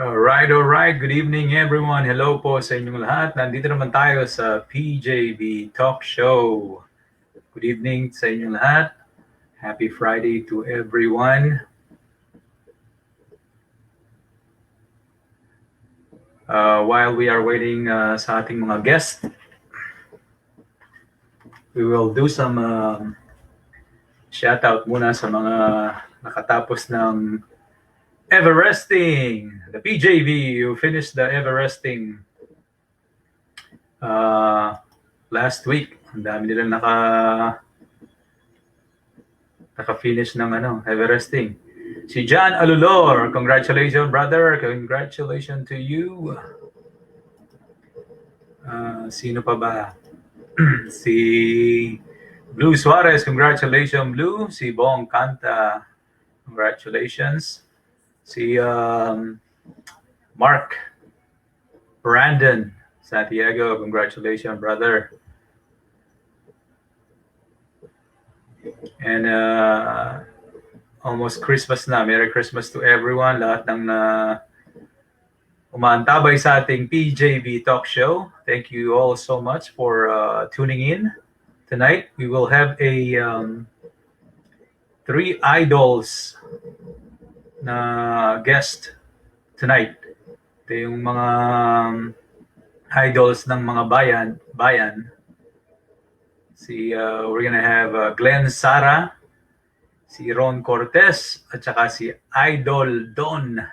All right. Good evening, everyone. Hello po sa inyong lahat. Nandito naman tayo sa PJB Talk Show. Good evening sa inyong lahat. Happy Friday to everyone. While we are waiting sa ating mga guests, we will do some shout-out muna sa mga nakatapos ng Everesting. The PJB, who finished the Everesting last week. Ang dami nilang naka-finish ng Everesting. Si John Alulor, congratulations brother, congratulations to you. Sino pa ba? Si Blue Suarez, congratulations Blue. Si Bong Canta, congratulations. Si Mark Brandon Santiago, congratulations brother. And almost Christmas na. Merry Christmas to everyone. Lahat ng umaantabay sa ating PJB Talk Show. Thank you all so much for tuning in. Tonight, we will have a 3 idols na guest tonight. Ito yung mga idols ng mga bayan. We're gonna have Glenn Zara, si Ron Cortez, at saka si Idol Don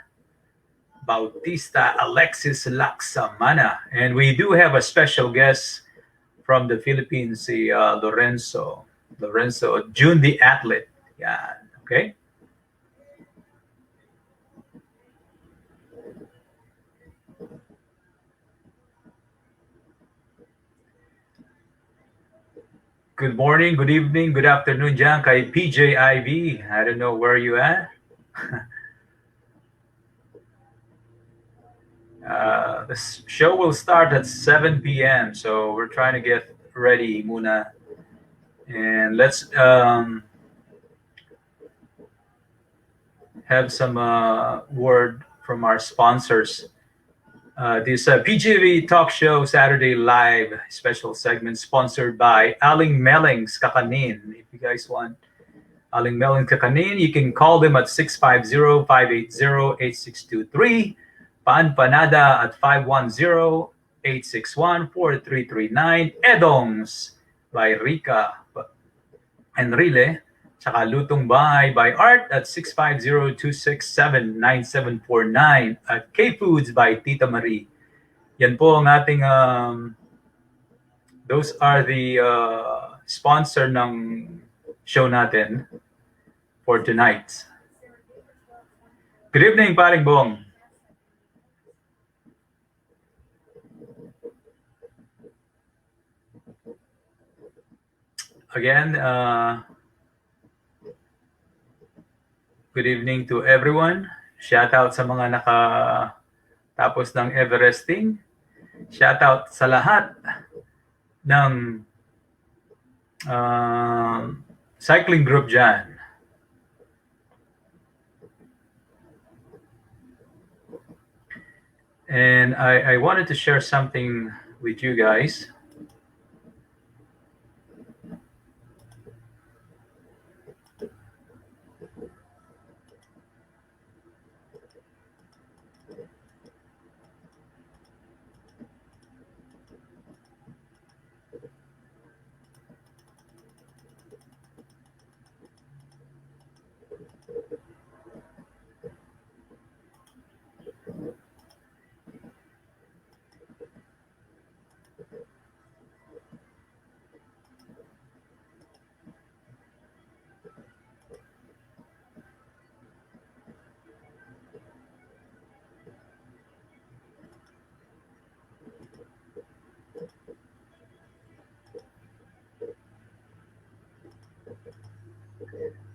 Bautista Alexis Laksamana. And we do have a special guest from the Philippines, si Lorenzo June the Athlete. Yan, okay? Good morning, good evening, good afternoon dyan kay PJIV. I don't know where you at. The show will start at 7 p.m. So we're trying to get ready muna. And let's have some word from our sponsors. This PGV Talk Show Saturday Live special segment sponsored by Aling Meling's Kakanin. If you guys want Aling Meling's Kakanin, you can call them at 650-580-8623, Panpanada at 510-861-4339, Edongs by Rica Enrile, tsaka Lutong Bahay by Art at 650-267-9749 at K-Foods by Tita Marie. Yan po ang ating, those are the sponsor ng show natin for tonight. Good evening, Paring Bong. Again, good evening to everyone. Shout out sa mga nakatapos ng Everesting. Shout out sa lahat ng cycling group dyan. And I wanted to share something with you guys.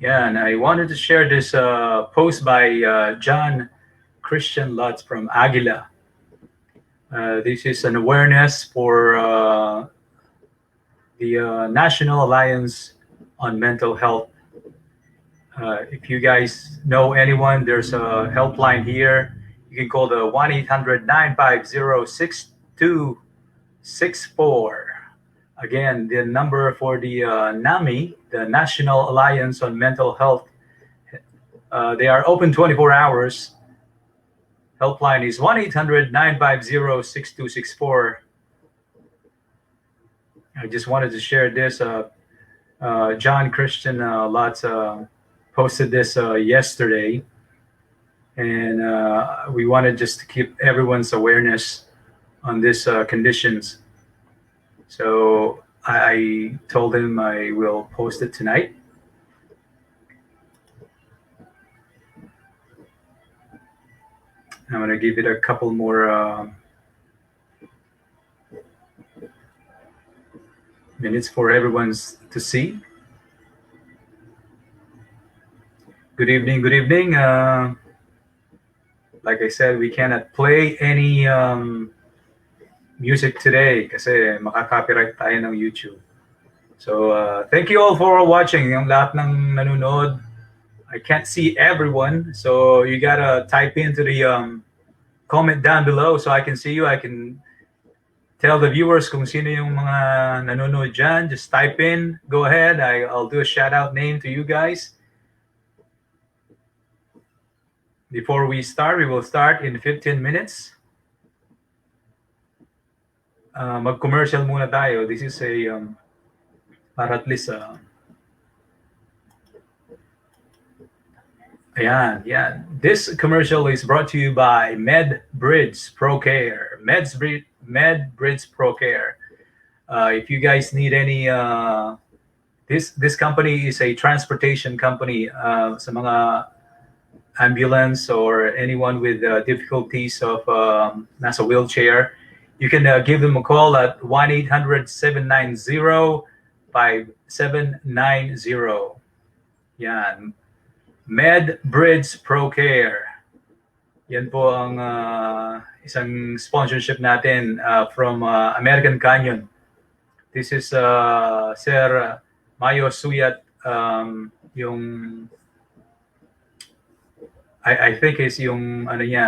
Yeah, and I wanted to share this post by John Christian Lutz from Aguila. This is an awareness for the National Alliance on Mental Health. If you guys know anyone, there's a helpline here. You you can call the 1-800-950-6264. Again, the number for the NAMI, the National Alliance on Mental Health, they are open 24 hours. Helpline is 1-800-950-6264. I just wanted to share this. John Christian Lutz posted this yesterday, and we wanted just to keep everyone's awareness on these conditions. So I told him I will post it tonight. I'm going to give it a couple more minutes for everyone to see. Good evening, good evening. Like I said, we cannot play any music today kasi makaka-copyright tayo ng YouTube. So thank you all for watching. Yung lahat ng nanonood, I can't see everyone, so you gotta type into the comment down below so I can see you. I can tell the viewers kung sino yung mga nanonood dyan. Just type in. Go ahead. I'll do a shout-out name to you guys. Before we start, we will start in 15 minutes. Mag-commercial muna tayo. This is a para at least ayan. This commercial is brought to you by MedBridge ProCare. MedBridge ProCare. If you guys need any, this company is a transportation company sa mga ambulance or anyone with difficulties of nasa wheelchair. You can give them a call at 1-800-790-5790. Yan. MedBridge ProCare. Yan po ang isang sponsorship natin from American Canyon. This is Sir Mayo Suyat, yung I think is yung ano niya,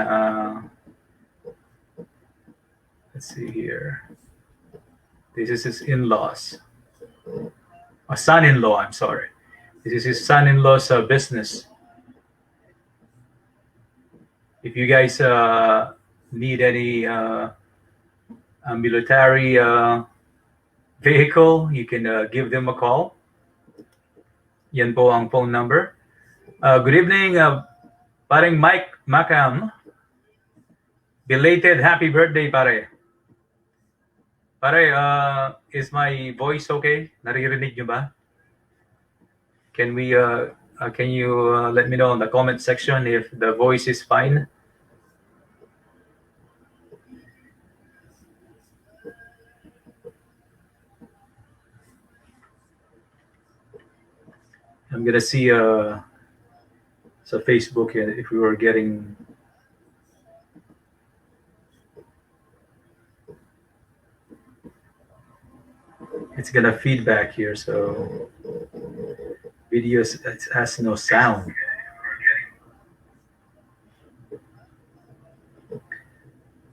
let's see here. This is his in-laws. Son-in-law, I'm sorry. This is his son-in-law's business. If you guys need any ambulatory vehicle, you can give them a call. Yan po ang phone number. Good evening, paring Mike Macam. Belated happy birthday, pare. Pare, is my voice okay? Naririnig nyo ba? Can you let me know in the comment section if the voice is fine? I'm gonna see so Facebook if we were getting it's gonna feedback here, so videos it has no sound.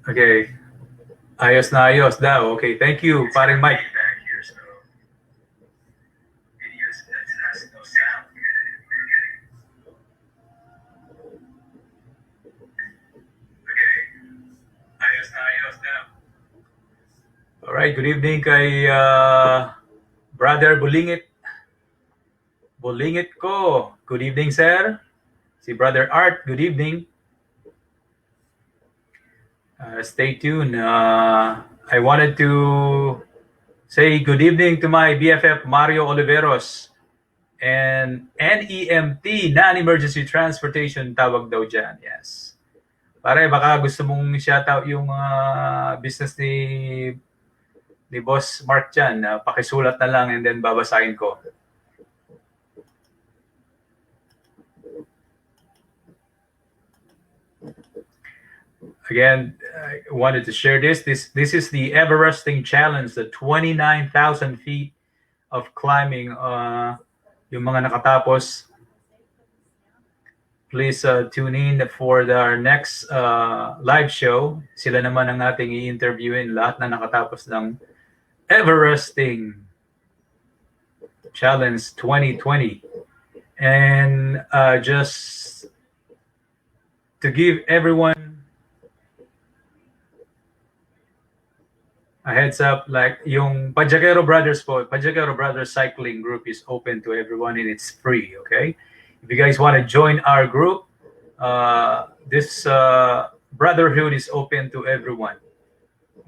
Okay, ayos na ayos daw. Okay, thank you, paring Mike. All right, good evening kay Brother Bulingit. Bulingit ko. Good evening, sir. Si Brother Art, good evening. Stay tuned. I wanted to say good evening to my BFF Mario Oliveros and NEMT, Non-Emergency Transportation, tawag daw dyan. Yes. Pare, baka gusto mong shoutout yung business ni Boss Mark dyan. Pakisulat na lang and then babasahin ko. Again, I wanted to share this. This is the Everesting Challenge, the 29,000 feet of climbing. Yung mga nakatapos, please tune in for our next live show. Sila naman ang ating i-interviewin, lahat na nakatapos ng Everesting Challenge 2020. And just to give everyone a heads up, like yung Pajaquero Brothers Cycling Group is open to everyone and it's free, okay? If you guys want to join our group, this brotherhood is open to everyone.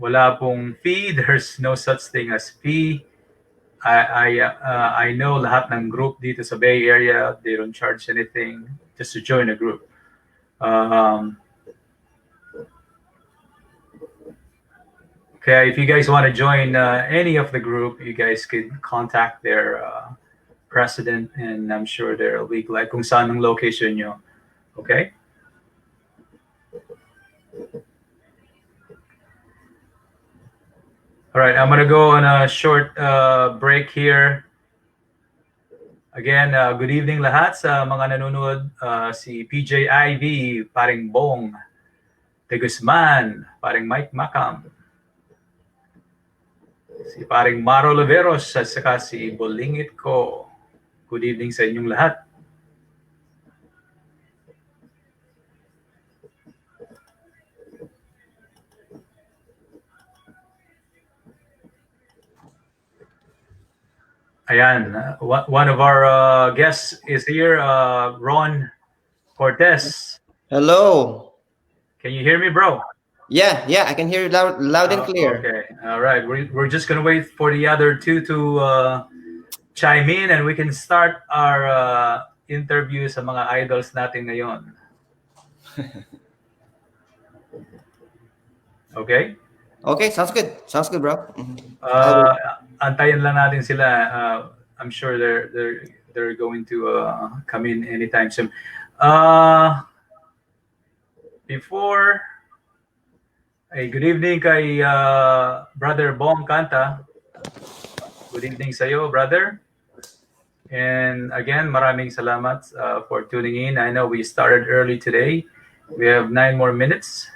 Wala pong fee. There's no such thing as fee. I know lahat ng group dito sa Bay Area, they don't charge anything just to join a group. Okay, if you guys want to join any of the group, you guys could contact their president, and I'm sure they'll be like kung saan ang location nyo. Okay? All right, I'm gonna go on a short break here. Again, good evening lahat sa mga nanonood. Si PJ Ivy, paring Bong, Tegusman, paring Mike Macam, si paring Maro Leveros, at saka si Bolingit ko. Good evening sa inyong lahat. Ayan, one of our guests is here, Ron Cortez. Hello. Can you hear me, bro? Yeah, I can hear you loud and clear. Okay, all right. We're just gonna wait for the other two to chime in, and we can start our interview sa mga idols natin ngayon. Okay? Okay, sounds good. Sounds good, bro. Antayin lang natin sila. I'm sure they're going to come in anytime soon. Before, good evening kay Brother Bong Kanta. Good evening sa iyo, brother. And again, maraming salamat for tuning in. I know we started early today. We have 9 more minutes.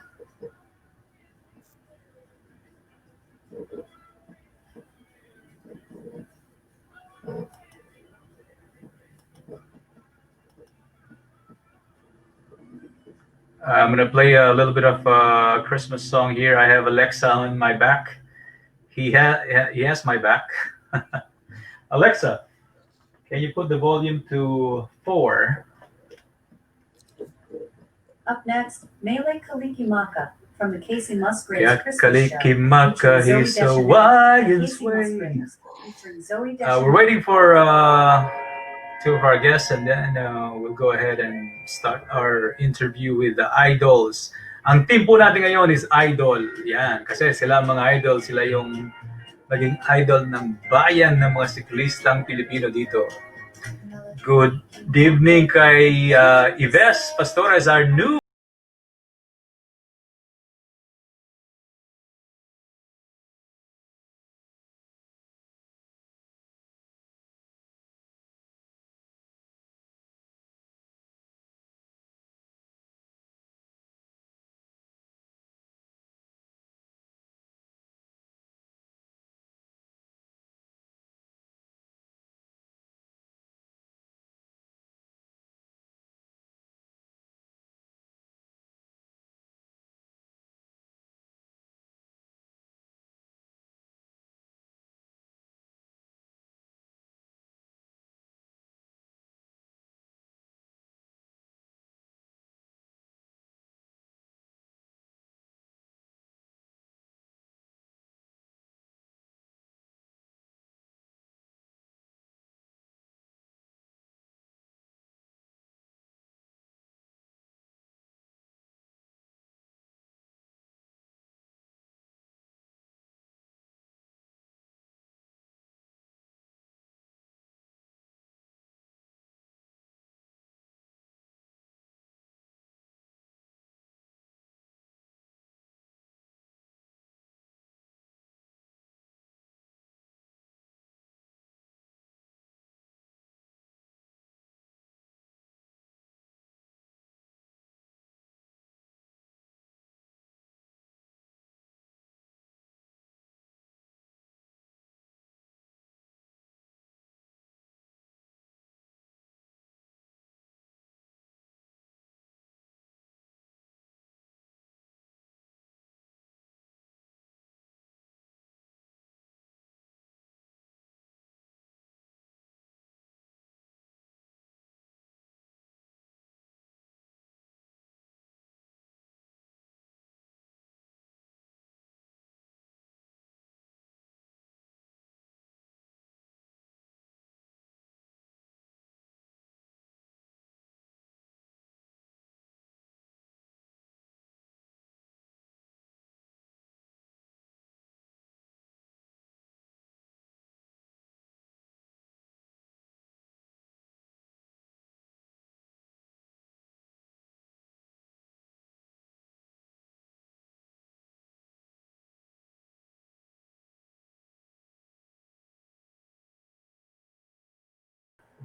I'm going to play a little bit of a Christmas song here. I have Alexa on my back. He has my back. Alexa, can you put the volume to 4? Up next, Mele Kalikimaka from the Casey Musgraves Christmas Kalikimaka, Show. he's so wide and sway. We're waiting for 2 of our guests, and then we'll go ahead and start our interview with the idols. Ang team po natin ngayon is idol. Yan, kasi sila mga idol, sila yung naging idol ng bayan ng mga siklistang Pilipino dito. Good evening kay Ives Pastora as our new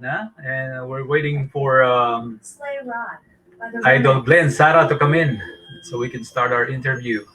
And we're waiting for Sleigh Ride by the Idol Ronettes. Glenn Zara to come in so we can start our interview.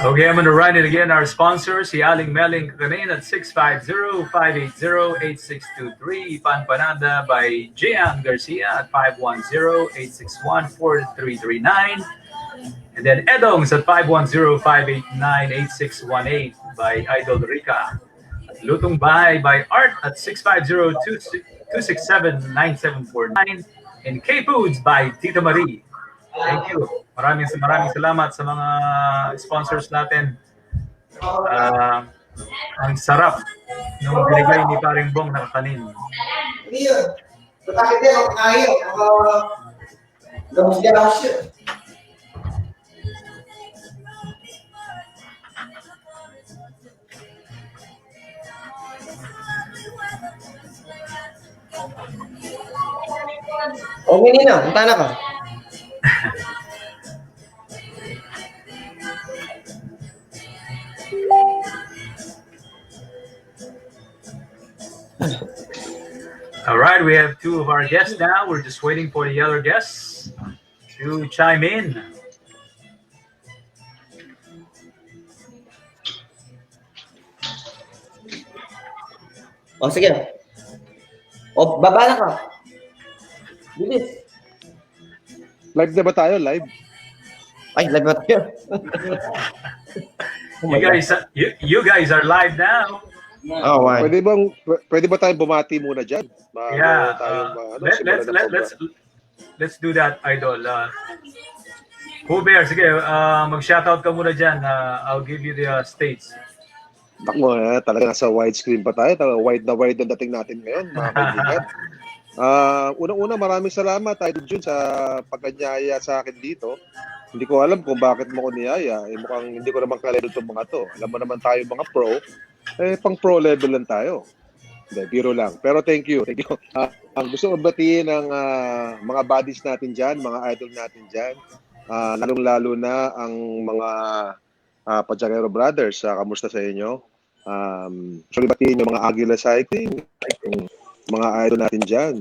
Okay, I'm going to write it again. Our sponsors, si Aling Meling Kakanin at 650-580-8623. Panpanada by Gian Garcia at 510-861-4339. And then Edongs at 510-589-8618 by Idol Rica. Lutong Bahay by Art at 650-267-9749. And K-Foods by Tita Marie. Thank you. Maraming salamat sa mga sponsors natin. Ang sarap nung binigay ni Paring Bong na kakanin. Hindi yun. Bakit din ako kaya? Gamos niya siya. Okay, Nina. Punta na ka. All right, we have two of our guests now. We're just waiting for the other guests to chime in. O, sige. O, baba na ka. Bilis. Live na ba tayo? Live? Ay, live ba tayo? You guys are live now. Oh, why? Pwede ba tayo bumati muna dyan? Yeah. Let's do that, Idol. Huber, sige, mag-shoutout ka muna dyan. I'll give you the states. Takmo, talaga nasa widescreen pa tayo. Wide na wide ang dating natin ngayon, mga kaibigan. Unang-una, maraming salamat, Idol Jun, sa pagkanyaya sa akin dito. Hindi ko alam kung bakit mo ko niyaya. Mukhang hindi ko naman kalero itong mga to. Alam mo naman tayo mga pro. Pang pro level lang tayo. Hindi, biro lang. Pero thank you. Ang gusto ko batiin ng mga buddies natin dyan, mga idol natin dyan. Lalong-lalo na ang mga Pajagero Brothers. Kamusta sa inyo? Gusto ko batiin yung mga Aguila Cycling, yung mga idol natin dyan.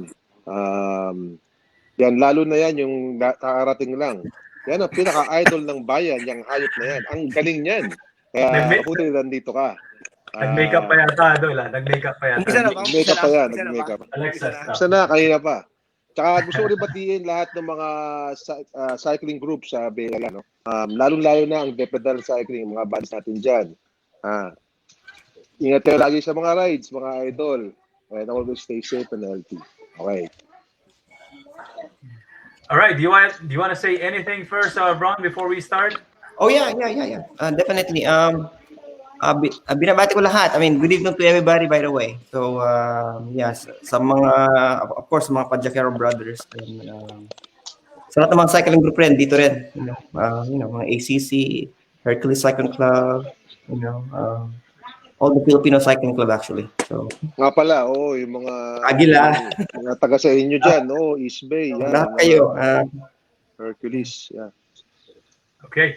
Yan, lalo na yan yung nakarating lang. Yan ang pinaka-idol ng bayan, yung hayop na yan. Ang galing niyan. Kaya mabuti nandito ka. Nag-makeup pa yata, Idol. Nag-makeup pa yata. Nag-makeup pa yan. Nag-makeup. Basta na, kanina pa. Tsaka gusto ko rin batiin lahat ng mga cycling groups sa Bela. No? Lalong-lalo na ang Depedal Cycling, mga bands natin dyan. Ingat kayo lagi sa mga rides, mga idol. And always stay safe and healthy. Okay. All right. Do you want to say anything first, Ron, before we start? Oh, yeah. Definitely. Binabati ko lahat. I mean, good evening to everybody, by the way. So, yes, sa mga, of course, mga Pajagero Brothers. And, sa lahat ng mga cycling group rin, dito rin. Mga ACC, Hercules Cycling Club, all the Filipino Cycling Club actually. So, nga pala, yung mga Aguila. Mga taga sa inyo dyan, East Bay. Yan, lahat kayo. Hercules, yeah. Okay.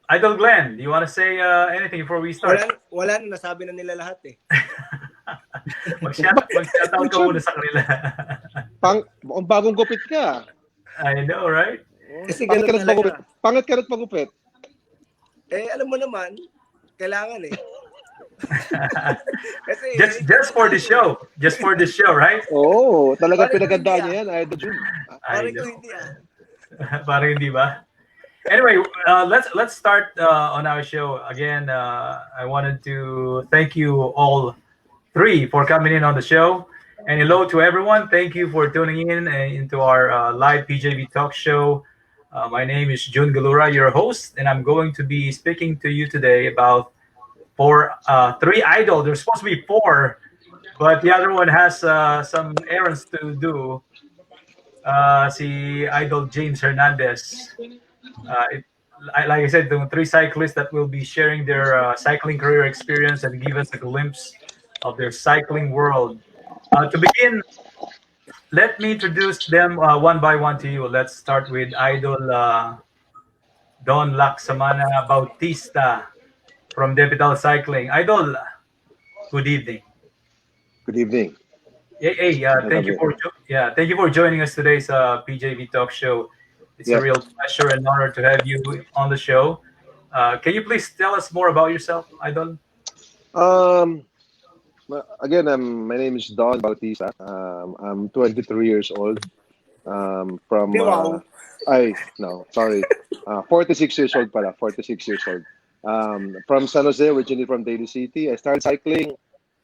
Idol Glenn, do you want to say anything before we start? Wala na, nasabi na nila lahat eh. Mag-shoutout ka muna sa kanila. Ang bagong gupit ka. I know, right? Kasi ganun talaga. Pangit ka rin pagupit. Alam mo naman, kailangan eh. Kasi, just for the show. Just for the show, right? Oo, talaga pinagandaan niya yan, Idol Jun. Parang ko hindi Parang hindi ba? Anyway, let's start on our show. Again, I wanted to thank you all three for coming in on the show. And hello to everyone. Thank you for tuning in into our live PJV talk show. My name is Jun Galura, your host, and I'm going to be speaking to you today about three idols. There's supposed to be four, but the other one has some errands to do. Si Idol James Hernandez. like I said, the three cyclists that will be sharing their cycling career experience and give us a glimpse of their cycling world. To begin, let me introduce them one by one to you. Let's start with Idol Don Laksamana Bautista from Depital Cycling. Idol, good evening. Good evening. Hey, thank you Gabi. for thank you for joining us today's PJV Talk Show. It's a Yeah. real pleasure and honor to have you on the show. Can you please tell us more about yourself, Idol? Um, Again, my name is Don Bautista. I'm 23 years old. From Wow. no, sorry, 46 years old pala. 46 years old. From San Jose, originally from Daly City. I started cycling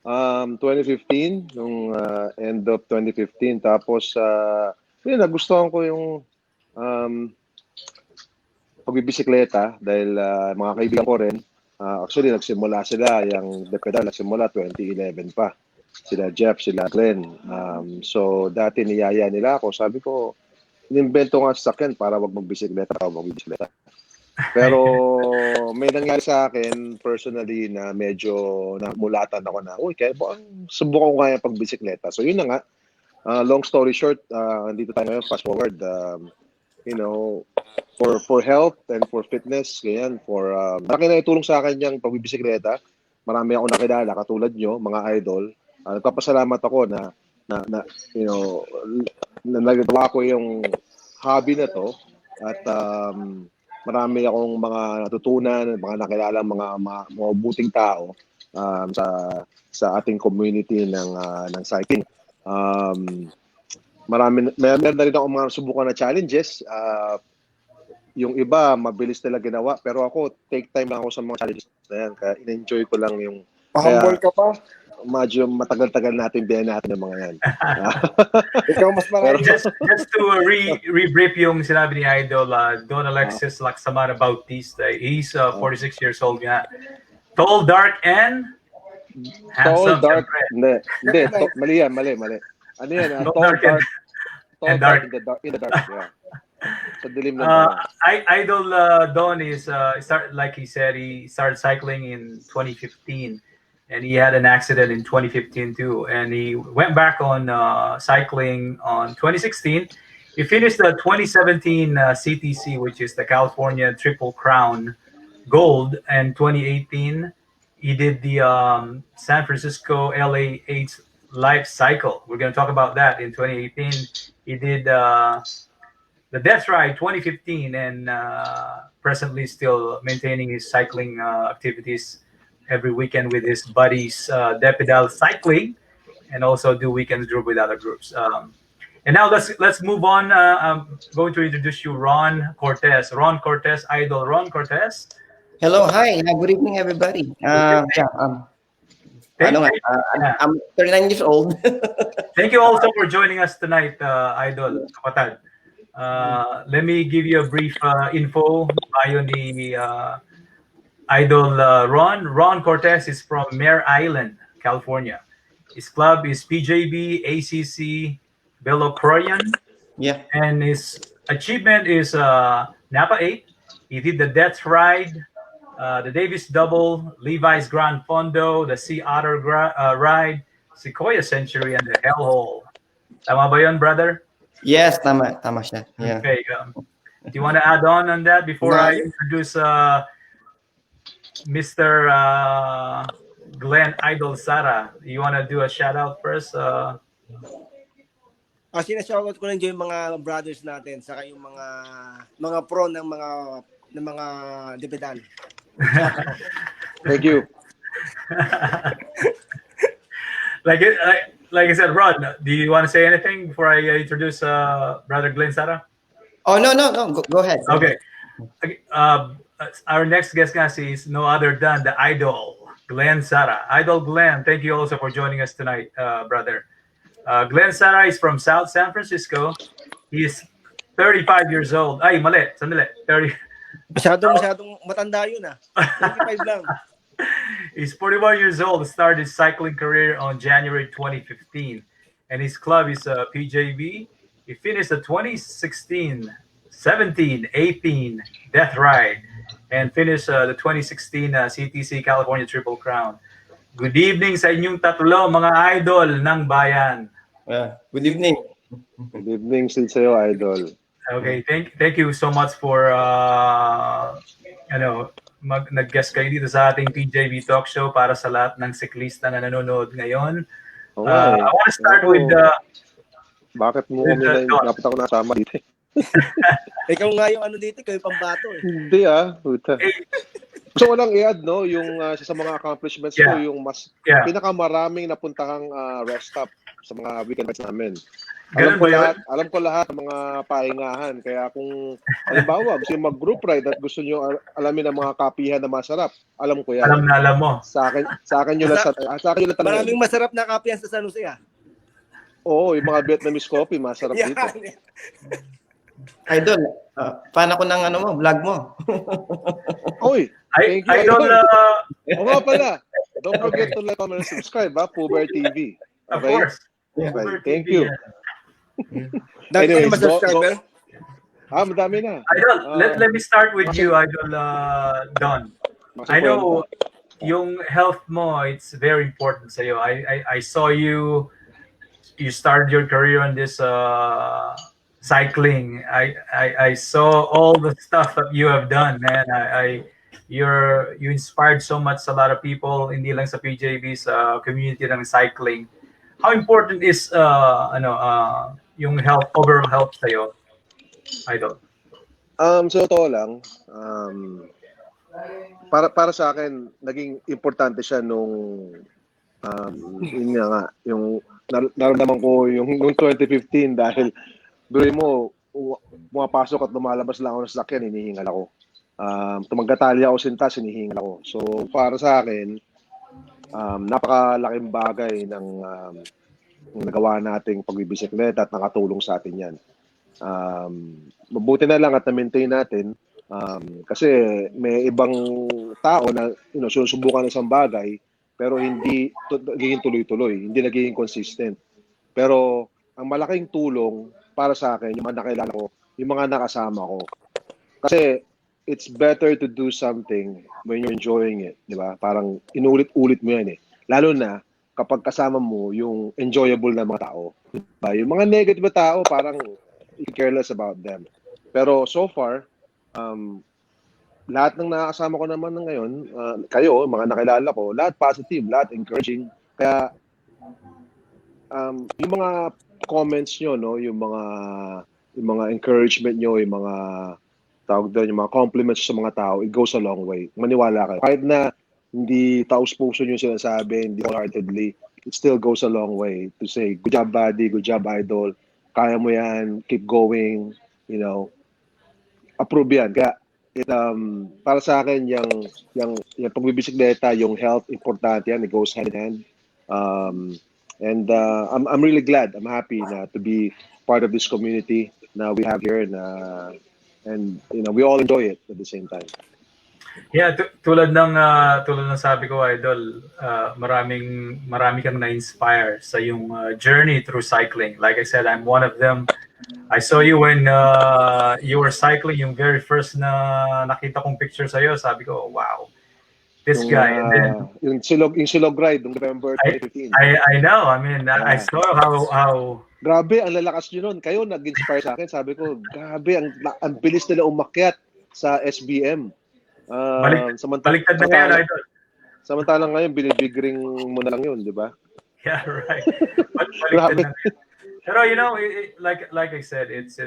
2015, nung end of 2015. Tapos yun, nagustuhan ko yung um, pagbibisikleta dahil mga kaibigan ko rin. Actually, nagsimula sila, yung The Pedal, nagsimula 2011 pa. Sila Jeff, sila Glenn. So, dati niyaya nila ako. Sabi ko, inimbento nga sa akin para wag magbisikleta o magbisikleta. Pero may nangyari sa akin personally na medyo namulatan ako na, uy, kaya ba subukan ko nga yung pagbisikleta. So, yun na nga. Long story short, dito tayo ngayon, fast forward. You know, for health and for fitness, ganyan, for malaki na itulong sa akin yung pagbibisikleta. Marami ako nakilala katulad nyo, mga idol. Nagpapasalamat ako na you know, na nagagawa ko yung hobby na to at marami akong mga natutunan, mga nakilala mga buting tao sa ating community ng cycling. Meron na rin ako mga subukan na challenges. Yung iba, mabilis nila ginawa. Pero ako, take time lang ako sa mga challenges na yan. Kaya in-enjoy ko lang yung... Pahambol ka pa. Medyo matagal-tagal natin biyahe natin yung mga yan. Ikaw mas marami. Just to re-brief yung sinabi ni Idol, Don Alexis Laksamana Bautista. He's 46 years old nga. Tall, dark, and handsome. Tall, dark. Siyempre. Hindi. Mali yan, mali. Ano yan? Tall, Tall, dark, and- tall, and dark, dark. in the dark. Yeah. Sa dilim lang. Idol Don is like he said, he started cycling in 2015, and he had an accident in 2015 too, and he went back on cycling on 2016. He finished the 2017 CTC, which is the California Triple Crown Gold, and 2018 he did the San Francisco LA 8 Life Cycle. We're going to talk about that. In 2018 he did the Death Ride 2015, and presently still maintaining his cycling activities every weekend with his buddies, Depedal Cycling, and also do weekends group with other groups. And now let's move on. I'm going to introduce you Ron Cortez. Ron Cortez, Idol Ron Cortez. Hello, hi. Good evening, everybody. Thank I'm 39 years old. Thank you also for joining us tonight, Idol Kapatad. Let me give you a brief info. Bio ni Idol Ron. Ron Cortez is from Mare Island, California. His club is PJB, ACC, Belocroyan. Yeah. And his achievement is Napa 8. He did the Death Ride, the Davis Double, Levi's Grand Fondo, the Sea Otter Ride, Sequoia Century, and the Hellhole. Tama ba yun, brother? Yes, tama siya. Yeah. Okay. Do you want to add on that before I introduce Mr. Glenn Idol Zara? You want to do a shout out first? Sinashoutout ko lang dyan yung mga brothers natin saka yung mga pro ng mga Depedal. Thank you. Like I said, Rod, do you want to say anything before I introduce Brother Glenn Zara? Oh, no. Go ahead. Okay. Our next guest is no other than the Idol, Glenn Zara. Idol Glenn, thank you also for joining us tonight, brother. Glenn Zara is from South San Francisco. He is 35 years old. Ay, mali. Sandali. 30. Masyadong matanda yun 25 lang. He's 41 years old. Started his cycling career on January 2015, and his club is PJB. He finished the 2016, 17, 18 Death Ride, and finished the 2016 CTC California Triple Crown. Good evening sa inyong tatlo, mga idol ng bayan. Good evening. Good evening din sa'yo, idol. Okay, thank you so much for nag-guest kayo dito sa ating PJV Talk Show para sa lahat ng siklista na nanonood ngayon. I want to start with bakit mo kami dapat ako nasama dito? Ikaw nga yung ano dito, kayo pambato eh. Hindi puta. Gusto ko lang i-add, no, yung sa mga accomplishments ko, yung mas pinakamaraming napuntahang rest stop sa mga weekend rides namin. Alam ko lahat ng mga pahingahan. Kaya kung halimbawa gusto nyo mag-group ride at gusto nyo alamin ang mga kapihan na masarap, alam ko yan. Alam mo. Sa akin yun lang tanongin. Maraming masarap na kapihan sa San Jose Oo, yung mga Vietnamese coffee, masarap dito. Idol, paano ko ng vlog mo? Oy, thank you. Idol, Oo nga pala. Don't forget to like, comment, and subscribe, Puber TV. Okay? Of course. Okay, thank you. Dahil mas subscriber? Madami na. Idol, let me start with you, Idol Don. I know yung health mo, it's very important sa iyo. I saw you started your career on this cycling. I saw all the stuff that you have done, man. You inspired so much a lot of people, hindi lang sa PJB, sa community ng cycling. How important is yung overall health sa'yo, Idol? So totoo lang, para sa akin, naging importante siya nung yun nga, yung naramdaman ko yung 2015 dahil gawin mo, pumapasok at lumalabas lang ako ng sasakyan, hinihingal ako. Tumagkatalya ako sintas, hinihingal ako. So para sa akin, napakalaking bagay ng nagawa nating pagbibisikleta at nakatulong sa atin yan. Mabuti na lang at na-maintain natin kasi may ibang tao na susubukan ng isang bagay pero hindi nagiging tuloy-tuloy, hindi nagiging consistent. Pero ang malaking tulong para sa akin, yung mga nakilala ko, yung mga nakasama ko. Kasi it's better to do something when you're enjoying it, di ba? Parang inulit-ulit mo yan eh. Lalo na kapag kasama mo yung enjoyable na mga tao. Diba? Yung mga negative na tao, parang careless about them. Pero so far, lahat ng nakakasama ko naman ngayon, kayo, mga nakilala ko, lahat positive, lahat encouraging. Kaya yung mga comments nyo, no, yung mga encouragement nyo, yung mga tawag doon, yung mga compliments sa mga tao, it goes a long way. Maniwala kayo. Kahit na hindi taos-puso yung sinasabi, hindi wholeheartedly, it still goes a long way to say, good job, buddy, good job, idol, kaya mo yan, keep going, approve yan. Kaya, para sa akin, yung pagbibisikleta, yung health, importante yan, it goes hand in hand. I'm really glad, I'm happy to be part of this community na we have here, and we all enjoy it at the same time. Yeah, tulad ng sabi ko, Idol, marami kang na-inspire sa yung journey through cycling. Like I said, I'm one of them. I saw you when you were cycling, yung very first na nakita kong picture sa'yo, sabi ko, wow, this guy. And then, yung silog ride, ng November 2015. I know, I mean, I saw how grabe, ang lalakas nyo nun. Kayo nag-inspire sa akin. Sabi ko, grabe, ang bilis nila umakyat sa SBM. Baliktad na ngayon, Idol. Samantalang ngayon, binibigring mo na lang yun, di ba? Yeah, right. Baliktad na. Pero like I said, it's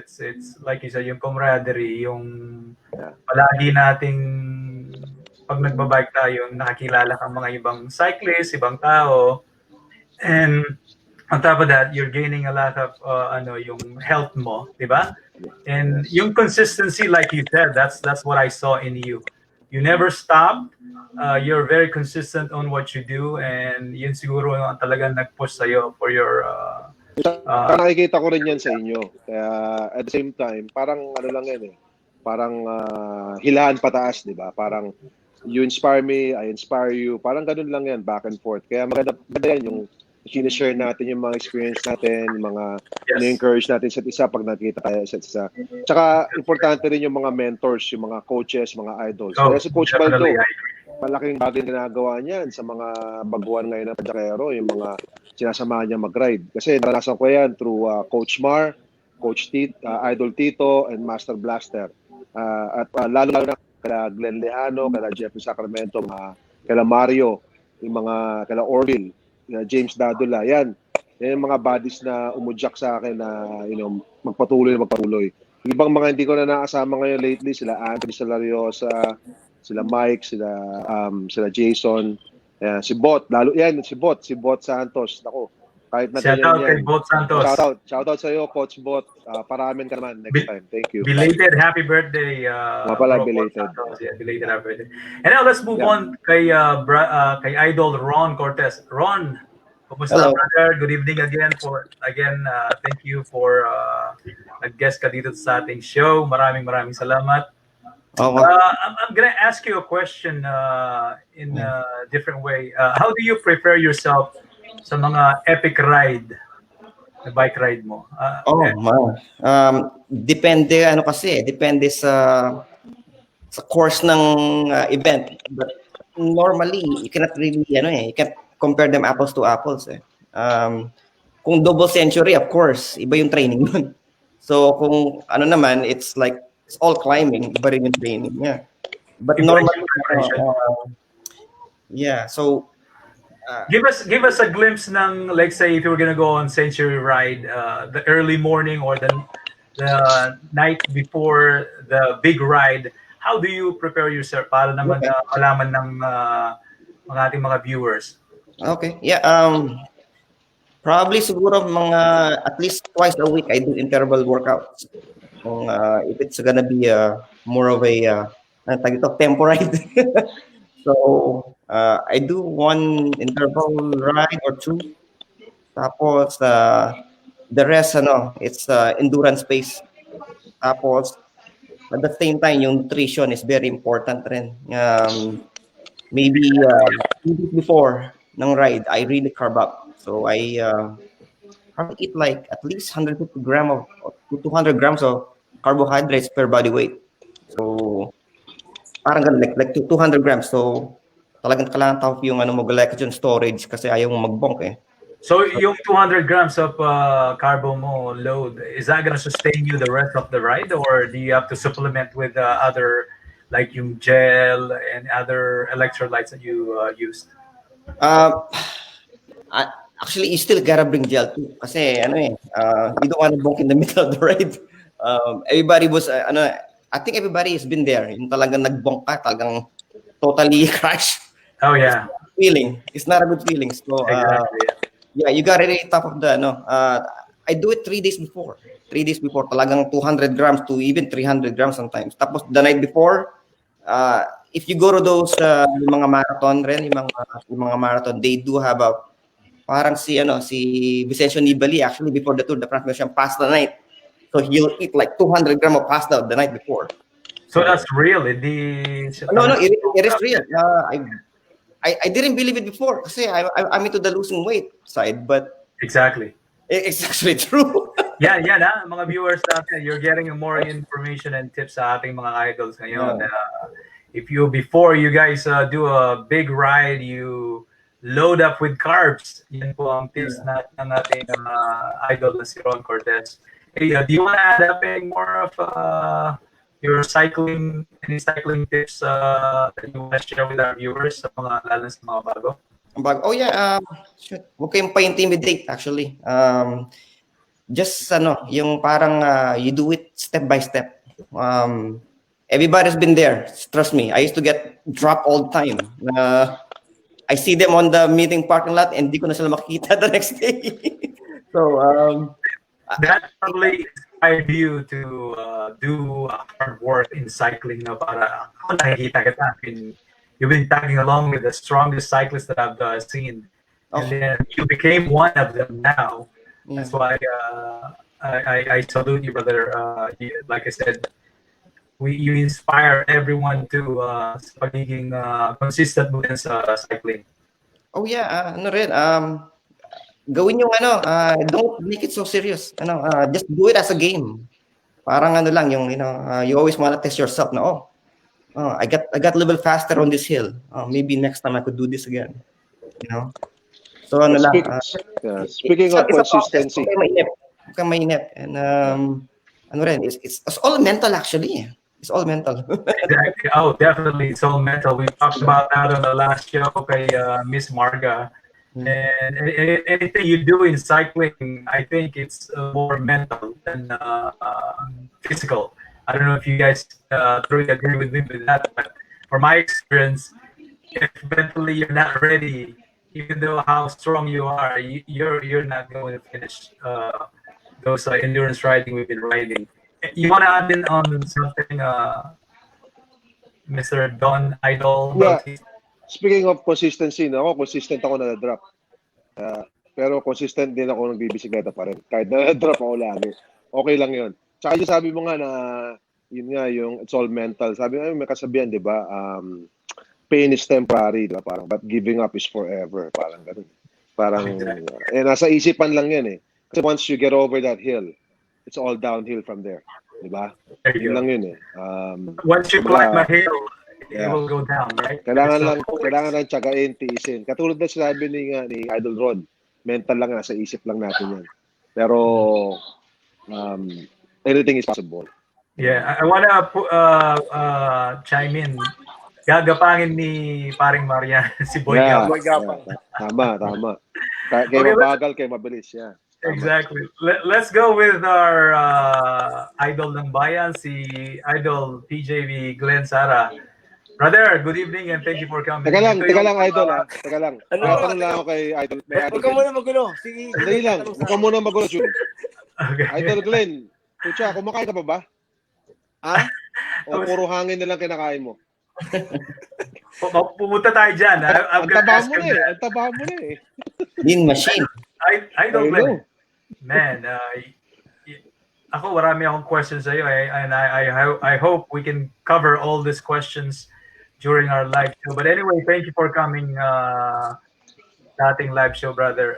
like you said, yung camaraderie, yung palagi nating pag nagbabike tayo, nakakilala kang mga ibang cyclists, ibang tao, and on top of that, you're gaining a lot of yung health mo, di ba? And yung consistency, like you said, that's what I saw in you. You never stop. You're very consistent on what you do, and yun siguro yung talagang nag-push sa'yo for your nakikita ko rin yan sa inyo. Kaya at the same time, parang ano lang yan eh. Parang hilahan pataas, di ba? Parang you inspire me, I inspire you. Parang ganun lang yan, back and forth. Kaya maganda yan sinishare natin yung mga experience natin, yung mga Yes. ini-encourage natin sa isa pag nakita tayo sa isa. Tsaka importante rin yung mga mentors, yung mga coaches, mga idols. Oh, Kaya si Coach Baldo, definitely. malaking bagay na ginagawa niyan sa mga baguhan ngayon ng Pajakero, yung mga sinasamahan niya mag-ride. Kasi naranasan ko yan through Coach Mar, Coach Idol Tito, and Master Blaster. At lalo na kala Glenn Lejano, kala Jeffrey Sacramento, kala Mario, yung mga kala Orville, James Dadula, yan yung mga buddies na umudyak sa akin na magpatuloy. Ibang mga hindi ko na nakasama ngayon lately, sila Anthony Salariosa, sila Mike, sila Jason, si Bot, lalo yan, si Bot Santos. Nako, kahit na Shout out kay Bot Santos. Shout out sa iyo, Coach Bot. Paramin ka naman next time. Thank you. Belated happy birthday. Pala, bro, belated. Yeah, belated happy birthday. And now let's move on kay Idol Ron Cortez. Ron, kumusta, Hello. brother? Good evening again. Thank you for nag-guest ka dito sa ating show. Maraming salamat. I'm gonna ask you a question in a different way. How do you prepare yourself sa mga epic ride, na bike ride mo? Depende depende sa course ng event. But normally, you cannot really you can't compare them apples to apples kung double century, of course, iba yung training nun. So kung naman, it's like it's all climbing, iba rin yung training niya. But normally, so give us a glimpse ng, like, say, if you were gonna go on century ride, the early morning or the night before the big ride. How do you prepare yourself para naman malaman ng mga ating mga viewers? Okay. Probably siguro at least twice a week I do interval workouts. Kung if it's gonna be more of a tempo ride. So I do one interval ride or two. Tapos the rest it's endurance pace. Tapos at the same time yung nutrition is very important rin. Maybe 2 days before ng ride I really carb up. So I probably eat like at least 150 grams to 200 grams of carbohydrates per body weight. So parang ganun, like 200 grams. So talagang kailangan tawag yung glycogen storage kasi ayaw mong mag-bonk eh. So yung 200 grams of carbo mo load, is that gonna sustain you the rest of the ride, or do you have to supplement with other, like yung gel and other electrolytes that you used? Actually, you still gotta bring gel too. Kasi you don't want to bonk in the middle of the ride. Everybody was, I think everybody has been there. Yung talagang nag-bonk ka, talagang totally crash. Oh yeah. It's not a good feeling. So Exactly. yeah, you got it top of the I do it 3 days before. 3 days before, talagang 200 grams to even 300 grams sometimes. Tapos the night before, if you go to those yung mga marathon rin, yung mga marathon, they do have parang si Vicencio Nibali actually before the Tour de France passed the night. So he'll eat like 200 grams of pasta the night before. So that's real. No, it is real. I didn't believe it before kasi I'm into the losing weight side, but exactly. It's actually true. Yeah, mga viewers natin, you're getting more information and tips sa ating mga idols ngayon. Before you guys do a big ride, you load up with carbs. Yan po ang tips ng ating idol na si Ron Cortez. Hey, do you want to add up any more of your cycling tips that you want to share with our viewers, sa mga lalo sa mga bago? Oh yeah, huwag kayong pa-intimidate actually. Just yung parang you do it step by step. Everybody's been there. Trust me. I used to get dropped all the time. I see them on the meeting parking lot and di ko na sila makikita the next day. So that probably inspired you to do hard work in cycling na para nakikita kita. You've been tagging along with the strongest cyclists that I've seen. And then you became one of them now. That's why I salute you, brother. Like I said, you inspire everyone to sa pagiging consistent mo din sa cycling. Oh yeah, gawin yung don't make it so serious. Just do it as a game. Parang ano lang yung you always want to test yourself na I got a little faster on this hill. Maybe next time I could do this again. So ano lang. Speaking of consistency. Huwag kang mainip. And ano rin, it's all mental actually. It's all mental. Exactly. Oh, definitely. It's all mental. We talked about that on the last show kay Miss Marga. And anything you do in cycling, I think it's more mental than physical. I don't know if you guys truly agree with me with that, but for my experience, if mentally you're not ready, even though how strong you are, you're not going to finish those endurance riding we've been riding. You want to add in on something, Mr. Don Idol? Yeah. Bautista? Speaking of consistency, consistent ako na drop. Pero consistent din ako nagbibisikleta pa rin. Kahit na-drop ako lagi. Okay lang yun. Tsaka yung sabi mo nga na, yun nga, yung it's all mental. Sabi nga, may kasabihan, di ba? Pain is temporary, di ba? Parang, but giving up is forever. Parang ganun. Parang, nasa isipan lang yan eh. Kasi once you get over that hill, it's all downhill from there. Di ba? Yun lang yun eh. Once you climb a hill, it will go down, right? Kailangan lang tiyagain, tiisin. Katulad na sinabi ni Idol Ron, mental lang, nasa isip lang natin yan. Pero, anything is possible. Yeah, I wanna chime in. Gagapangin ni paring Marian si Boy Yeah, Gapang. Tama. Kaya mabagal, kaya mabilis. Yeah. Exactly. Let's go with our idol ng bayan, si Idol PJV Glenn Zara. Brother, good evening and thank you for coming. Teka lang, Idol ha. Teka lang. Tanong lang ako kay Idol. Huwag ka muna magulo. Sige. Sandali lang. Huwag ka muna magulo, Jun. Okay. Idol Glenn, Pucha, kumakain ka pa ba? Ha? O puro hangin na lang kinakain mo? Pumunta tayo dyan. Ang taba mo na eh. Lean machine. Idol Glenn. Man, ako marami akong questions sa'yo and I hope we can cover all these questions during our live show. But anyway, thank you for coming dating live show, brother.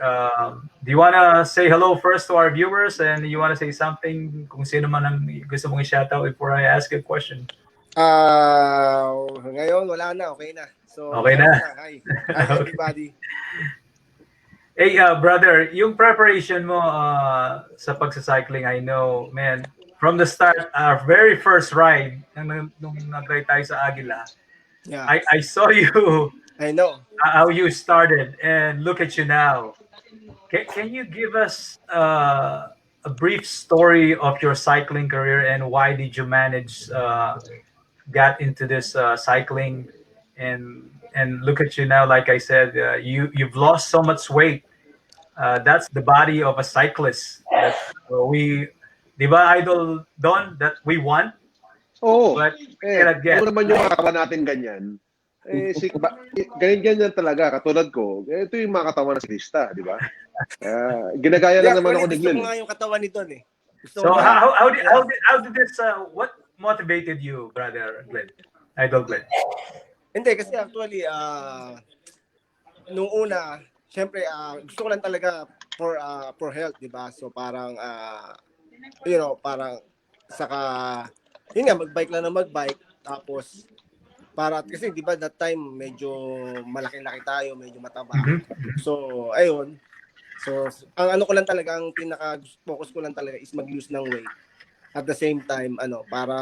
Do you want to say hello first to our viewers and you want to say something kung sino man ang gusto mong i-shoutout before I ask you a question? Ngayon, wala na. Okay na. So, okay na. Hi. Hi, everybody. Hey, brother, yung preparation mo sa pagsacycling, I know, man, from the start, our very first ride, nung nag-ride tayo sa Aguila, yeah. I saw you. I know. How you started, and look at you now. Can you give us a brief story of your cycling career and why did you manage got into this cycling and look at you now, like I said, you've lost so much weight. That's the body of a cyclist that di ba, Idol Don, that we want? But cannot get. Ano naman yung mga katawan natin ganyan? Ganyan talaga, katulad ko. Ito yung mga katawan ng siklista, di ba? Ginagaya lang naman ako ni Glenn. Gusto ko nga yung katawan nito eh. So how did this what motivated you, brother Glenn? Idol Glenn. Hindi, kasi actually, nung una, syempre, gusto ko lang talaga for health, di ba? So parang, parang, saka, yun nga, magbike lang na magbike. Tapos, kasi di ba that time, medyo malaki-laki tayo, medyo mataba. So, ayun. So, ang ano ko lang talaga, ang pinaka-focus ko lang talaga is mag-lose ng weight. At the same time, para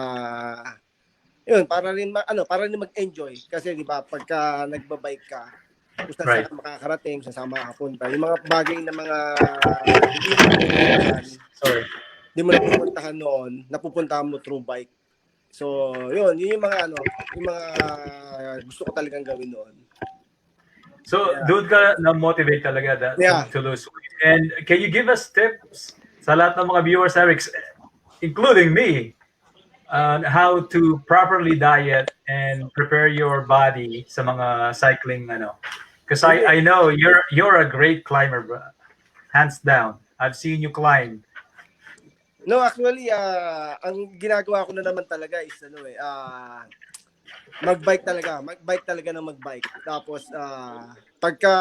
rin mag-enjoy kasi di ba pagka nagbabike ka kung saan ka makakarating, kung saan makapunta, yung mga bagay na mga hindi mo napupuntahan noon, napupuntahan mo through bike. So, yun yung mga gusto ko talagang gawin noon. So, doon ka na-motivate talaga to lose weight. And can you give us tips sa lahat ng mga viewers, Eric, including me, on how to properly diet and prepare your body sa mga cycling, Because I know you're a great climber, bro. Hands down. I've seen you climb. No, actually, ang ginagawa ko na naman talaga is magbike talaga ng magbike. Tapos pagka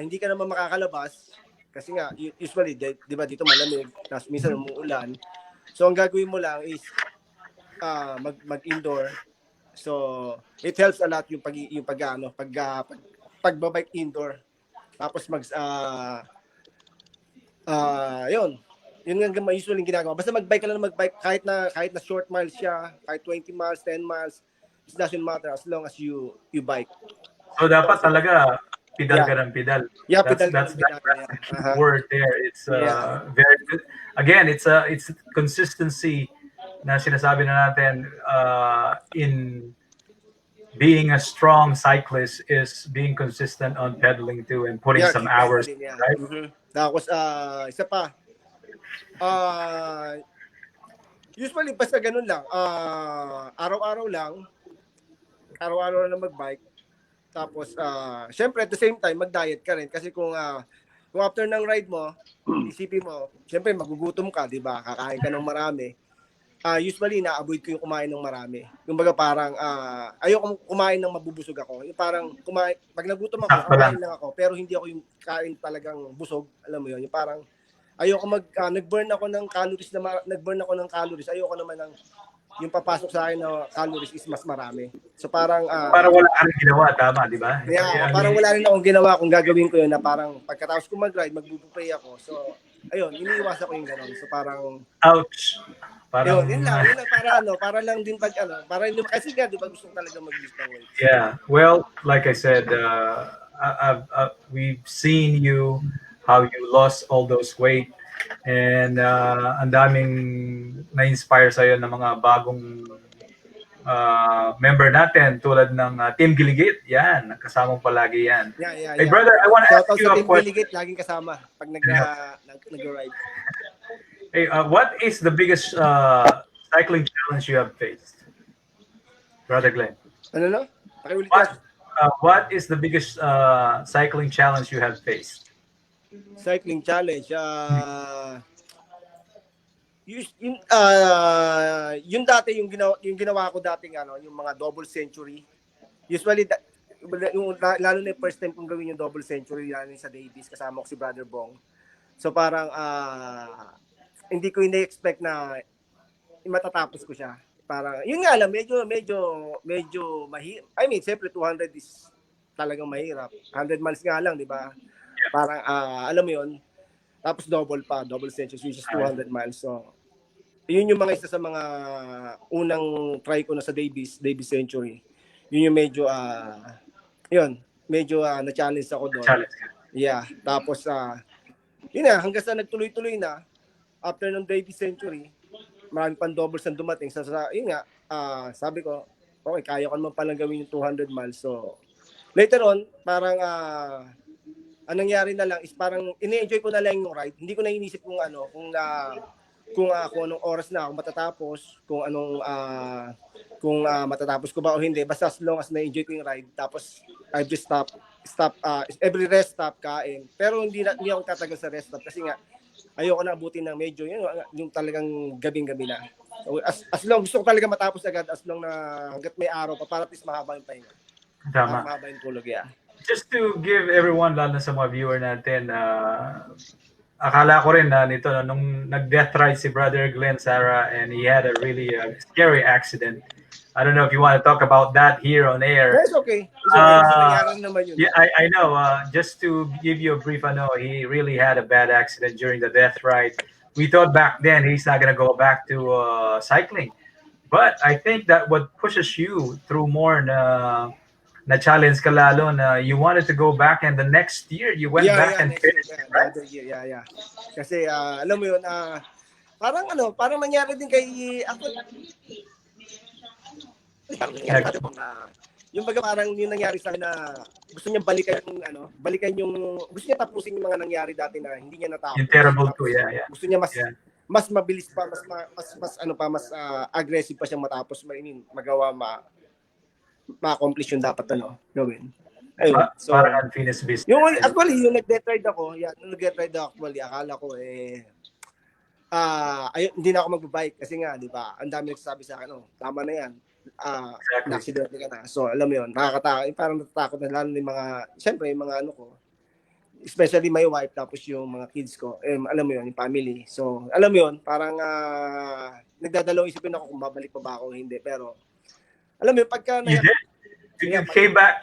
hindi ka naman makakalabas, Kasi nga, usually, di ba dito malamig, tapos minsan umuulan. So, ang gagawin mo lang is mag-indoor. So, it helps a lot yung pagbabike indoor. Tapos yun. Yun nga usually ginagawa. Basta magbike ka lang magbike kahit na short miles siya, kahit 20 miles, 10 miles, it doesn't matter as long as you bike. So dapat talaga pedal Yeah. ka ng pedal. Yeah, That's pedal ka ng pedal, that's yeah. the key word there. It's Yeah. very good. Again, it's consistency na sinasabi na natin in being a strong cyclist is being consistent on pedaling too and putting some keep hours, pedaling, yeah. right? Tapos isa pa, usually basta ganun lang, araw-araw lang magbike. Tapos syempre at the same time mag-diet ka rin kasi kung after ng ride mo, isipin mo, syempre magugutom ka, 'di ba? Kakain ka ng marami. Usually na-avoid ko yung kumain ng marami. Kumbaga parang ayoko kumain ng mabubusog ako. Yung parang pag nagutom ako, kumain lang ako, pero hindi ako yung kain talagang busog, alam mo 'yun? Yung parang ayoko nag-burn ako ng calories. Ayoko naman ng yung papasok sa akin na calories is mas marami. So parang Para wala ka rin ginawa, tama, di ba? yeah, parang wala rin akong ginawa kung gagawin ko yun na parang pagkatapos ko mag-ride, magbubuffet ako. So ayun, iniiwasan ko yung gano'n. So parang ouch. Parang yun lang para lang din para hindi kasi nga di ba gusto ko talaga mag-lose ng weight. yeah. Well, like I said, we've seen you how you lost all those weight and ang daming na-inspire sa'yo ng mga bagong member natin tulad ng Team Giligit. Yan, kasama mo palagi yan. Yeah. Hey brother, I want to ask Shout out you sa a Team question. Giligit, laging kasama pag nag-ride. Hey, what is the biggest cycling challenge you have faced? Brother Glenn. Ano no? Pakiulit ka. What is the biggest cycling challenge you have faced? Cycling challenge. Yung dati yung ginawa ko dating yung mga double century. Usually lalo na yung first time kong gawin yung double century lalo sa Davis kasama ko si Brother Bong. So parang hindi ko ina-expect na matatapos ko siya. Parang yun nga lang medyo mahirap. I mean, siyempre 200 is talagang mahirap. 100 miles nga lang, di ba? Parang alam mo yun. Tapos double century which is 200 miles. So yun yung mga isa sa mga unang try ko na sa Davis Century. Yun yung medyo na-challenge ako doon. Yeah, tapos yun na hanggang sa nagtuloy-tuloy na after ng Davis Century, marami pang doubles ang dumating. Yun nga, sabi ko, okay, kaya ko naman palang gawin yung 200 miles. So later on, parang ang nangyari na lang is parang ini-enjoy ko na lang yung ride. Hindi ko na inisip kung anong oras na ako matatapos, kung matatapos ko ba o hindi. Basta as long as na-enjoy ko yung ride. Tapos I just stop every rest stop kain. Pero hindi ako tatagal sa rest stop kasi nga ayoko na abutin ng medyo yung talagang gabing-gabi na. So, as long gusto ko talaga matapos agad as long na hangga't may araw pa para at least mahaba yung pahinga. Tama. Mahaba yung tulog, yeah. Just to give everyone, lalo na sa mga viewer natin, akala ko rin na nito, nung nag-death ride si Brother Glenn Zara and he had a really scary accident. I don't know if you want to talk about that here on air. That's okay. It's okay. Naman yun. Yeah, I know. Just to give you a brief, I know he really had a bad accident during the death ride. We thought back then he's not going to go back to cycling. But I think that what pushes you through more na-challenge ka lalo na you wanted to go back and the next year you went back and finished, right? Yeah. Kasi alam mo yun, parang nangyari din kay ako. Yung baga parang yung nangyari sa akin na gusto niya balikan yung gusto niya tapusin yung mga nangyari dati na hindi niya natapos. Yung terrible to, yeah. Gusto niya mas mabilis pa, mas aggressive pa siyang matapos, magawa ma-accomplish yung dapat gawin. Ayun. So parang unfinished business. Yung nag-death ride ako, actually, akala ko hindi na ako magbabike kasi nga, di ba? Ang dami nagsasabi sa akin, tama na yan. Accident ka na. So, alam mo yun, nakakatakot. Parang natatakot na lalo yung mga, siyempre, yung mga especially my wife, tapos yung mga kids ko, alam mo yun, yung family. So, alam mo yun, parang nagdadalawang isipin ako kung babalik pa ba ako o hindi. Pero, alam mo yun, pagka You did. Yeah,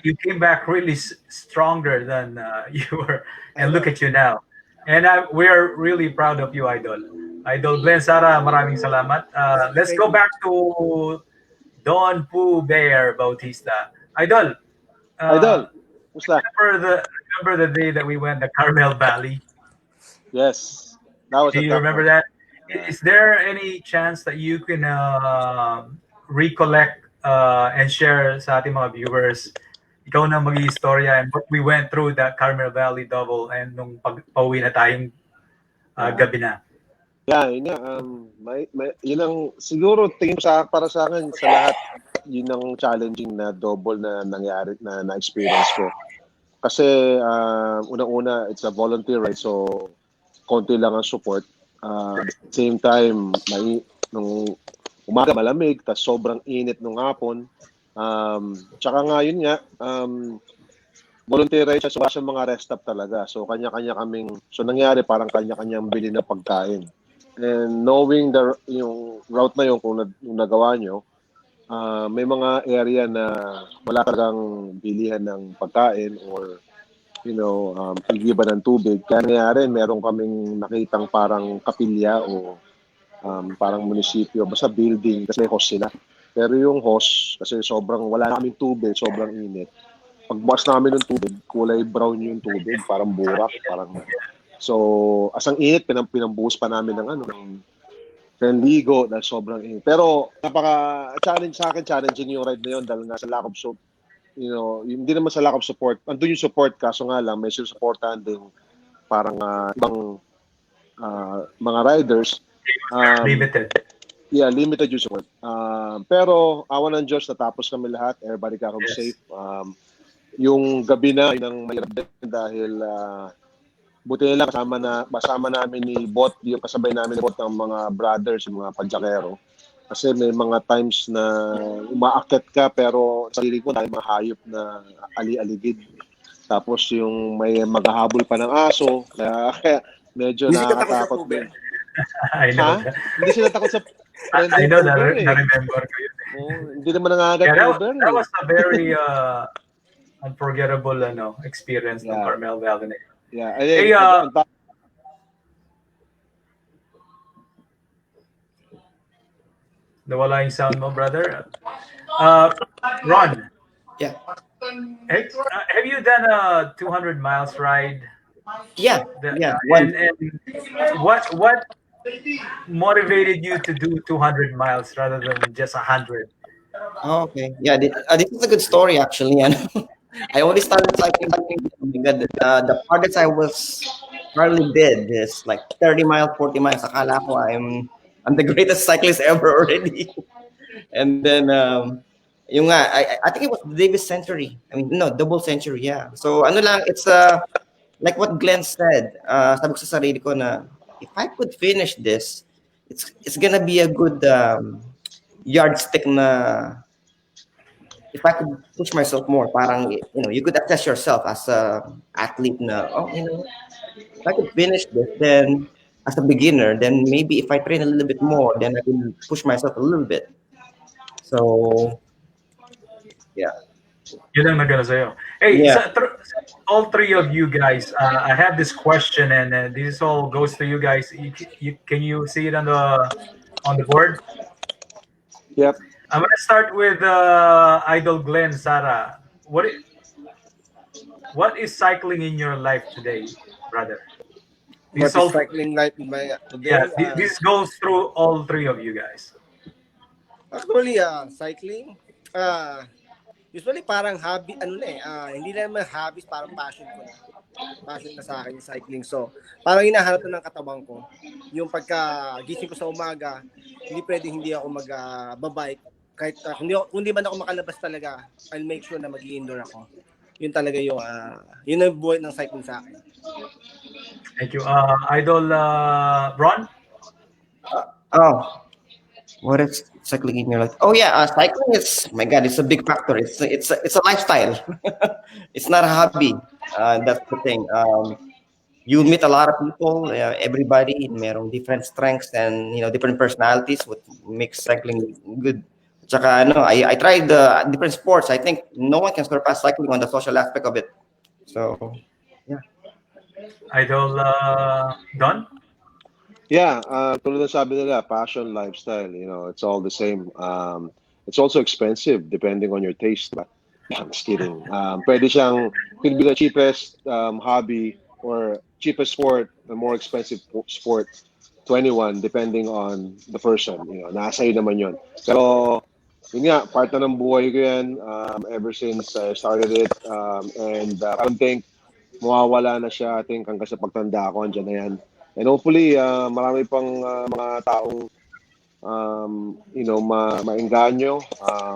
You came back really stronger than you were, and look at you now. And we're really proud of you, Idol. Idol Glenn, Zara, maraming salamat. Let's Thank go you. back to Don Pooh Bear Bautista. Idol, Idol, musta? remember the day that we went to Carmel Valley? Yes. That was Do a you tough remember one. that? Is there any chance that you can recollect and share sa ating mga viewers, ikaw na mag-istorya and what we went through that Carmel Valley double and nung pauwi na tayong gabi na? Yeah, yun nga. Yun ang siguro tingin ko para sa akin sa lahat, yun ang challenging na double na nangyari na experience ko. Kasi unang-una, it's a volunteer ride, so konti lang ang support. At the same time, nung umaga malamig, tas sobrang init nung hapon. Tsaka nga yun nga, volunteer ride siya, so wala siyang mga rest stop talaga. So kanya-kanya so nangyari parang kanya-kanyang bili na pagkain. And knowing yung route na yun kung nagawa nyo, may mga area na wala talagang bilihan ng pagkain or igiba ng tubig. Kaya nangyari, meron kaming nakitang parang kapilya o parang munisipyo, basta building, kasi may hose sila. Pero yung hose, kasi wala na kaming tubig, sobrang init. Pagbukas namin ng tubig, kulay brown yung tubig, parang burak, so, asang init, pinambuhos pa namin ng ligo dahil sobrang init. Pero, challenging yung ride na yun dahil nga sa lack of support, hindi naman sa lack of support, andun yung support, kaso nga lang, may supportahan din parang ibang mga riders. Limited. Yeah, limited yung support. Pero, awan ng Diyos, natapos kami lahat, everybody got home safe. Yung gabi na, yun ang mahirap din dahil buti nila kasama namin ni Bot, yung kasabay namin ni Bot ng mga brothers, yung mga padjakero. Kasi may mga times na umaakit ka pero sarili ko dahil mga hayop na ali-aligid. Tapos yung may maghahabol pa ng aso, kaya medyo nakakatakot din. I know. Hindi sila takot sa I know, na-remember ko yun. Hindi naman nangagat that was a very unforgettable experience ng Carmel Valley. Yeah. Hey, nawala yung sound mo, brother. Ron. Yeah. Have you done a 200 miles ride? Yeah. And what motivated you to do 200 miles rather than just 100? Oh, okay. Yeah, this is a good story actually. I only started cycling. Oh my God, the farthest I was probably did is like 30 miles, 40 miles. Akala ko I'm the greatest cyclist ever already. And then yung nga, I think it was the Davis century. I mean, no, double century, yeah. So it's like what Glenn said. Sabi ko sa sarili ko na if I could finish this, it's gonna be a good yardstick na if I could push myself more, parang, you could assess yourself as a athlete na, if I could finish this, then as a beginner, then maybe if I train a little bit more, then I can push myself a little bit. So, yeah. Yun ang nagana sa'yo. Hey, Yeah. all three of you guys, I have this question, and this all goes to you guys. Can you see it on the board? Yep. I'm gonna start with Idol Glenn, Zara. What is cycling in your life today, brother? What is cycling life in my today? Yeah, this goes through all three of you guys. Actually, cycling, usually parang hobby, hindi na naman hobbies, parang passion ko na. Passion na sa akin yung cycling. So, parang hinahanap na ng katawan ko. Yung pagka gising ko sa umaga, hindi ako mag-bike. Kahit kung di man ako makalabas talaga, I'll make sure na mag-i-indoor ako. Yun talaga yun ang buhay ng cycling sa akin. Thank you. Idol Ron? What is cycling in your life? Oh yeah, cycling is, my God, it's a big factor. It's a lifestyle. It's not a hobby. That's the thing. you meet a lot of people, everybody, merong different strengths and, different personalities, what makes cycling good. Tsaka, I tried different sports. I think no one can surpass cycling on the social aspect of it. So, yeah. Idol Don? Yeah, tulad ng sabi nila, passion, lifestyle, it's all the same. It's also expensive depending on your taste. But I'm just kidding. Pwede siyang, could be the cheapest hobby or cheapest sport, the more expensive sport to anyone depending on the person. Nasa iyo naman yun. Pero, yun nga, part na ng buhay ko yan ever since I started it. And I don't think mawawala na siya, I think, hanggang sa pagtanda ko, andyan na yan. And hopefully, marami pang mga taong, maengganyo,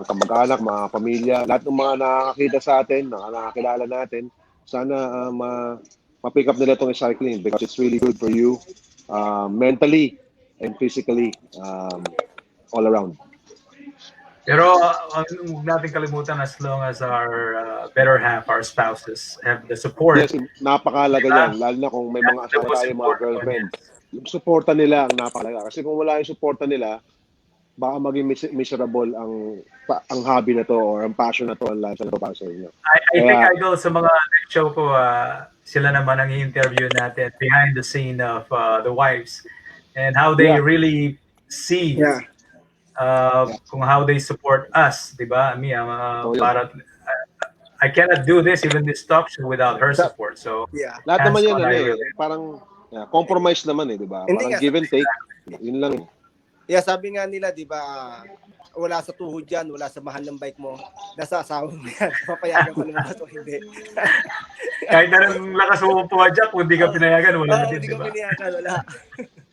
kamag-anak, mga pamilya, lahat ng mga nakakita sa atin, nakakilala natin, sana ma-pick up nila itong cycling because it's really good for you mentally and physically all around. Pero huwag natin kalimutan as long as our better half, our spouses, have the support. Yes, napakalaga yan. Lalo na kung may mga asawa tayo, mga girlfriend. Yung suporta nila ang napakalaga. Kasi kung wala yung suporta nila, baka maging miserable ang hobby na to or ang passion na to, ang lifestyle na to para sa inyo. I think, Idol, sa mga show ko, sila naman ang i-interview natin behind the scene of the wives and how they really see kung how they support us, di ba? Para I cannot do this, even this talk show, without her support. So, lahat naman yan, parang compromise naman di ba? Parang give and take. Yun lang. Yeah, sabi nga nila, di ba, wala sa tuhod yan, wala sa mahal ng bike mo, nasa asawa mo yan. Papayagan ko naman ito, hindi. Kahit na nang lakas mo pumadyak, kung hindi ka pinayagan, wala din, hindi di ko ba? pinayagan, wala.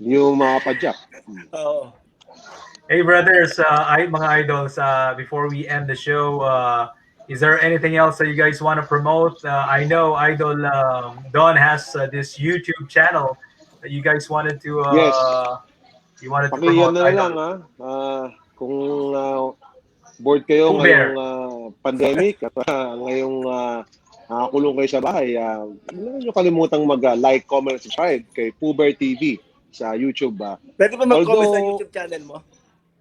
Yung mga padyak. Oo. Hey brothers, mga idols, before we end the show, is there anything else that you guys want to promote? I know Idol Don has this YouTube channel that you guys wanted to Yes. You wanted to Pakiyan promote. na lang kung bored kayo ngayong pandemic at ngayong nakakulong kayo sa bahay, hindi nyo kalimutang mag-like, comment, subscribe kay Puber TV sa YouTube. Pwede ba mag-comment sa YouTube channel mo?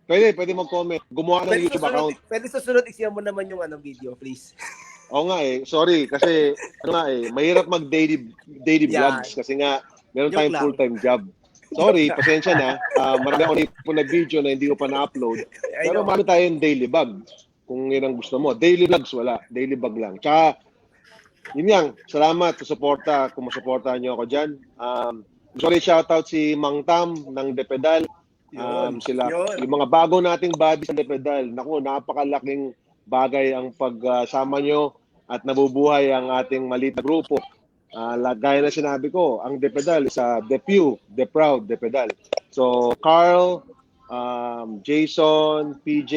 Pwede mag-comment. Gumawa ka ng YouTube account. Pwede susunod, isiyan mo naman yung video, please. Oo nga sorry. Kasi, mahirap mag-daily vlogs. Kasi nga, meron tayong full-time job. Sorry, pasensya na. Marami ako na nag-video na hindi ko pa na-upload. Pero marami tayong daily vlog. Kung yun ang gusto mo. Daily vlogs, wala. Daily vlog lang. Tsaka, yun yan. Salamat sa suporta. Kung masuportahan nyo ako dyan. Sorry, shoutout si Mang Tam ng The Pedal. Sila, yung mga bago nating bodies ng Pedal, naku, napakalaking bagay ang pagsama nyo at nabubuhay ang ating maliit na grupo. Gaya na sinabi ko, ang The Pedal is the few, the proud, The Pedal. So, Carl, Jason, PJ,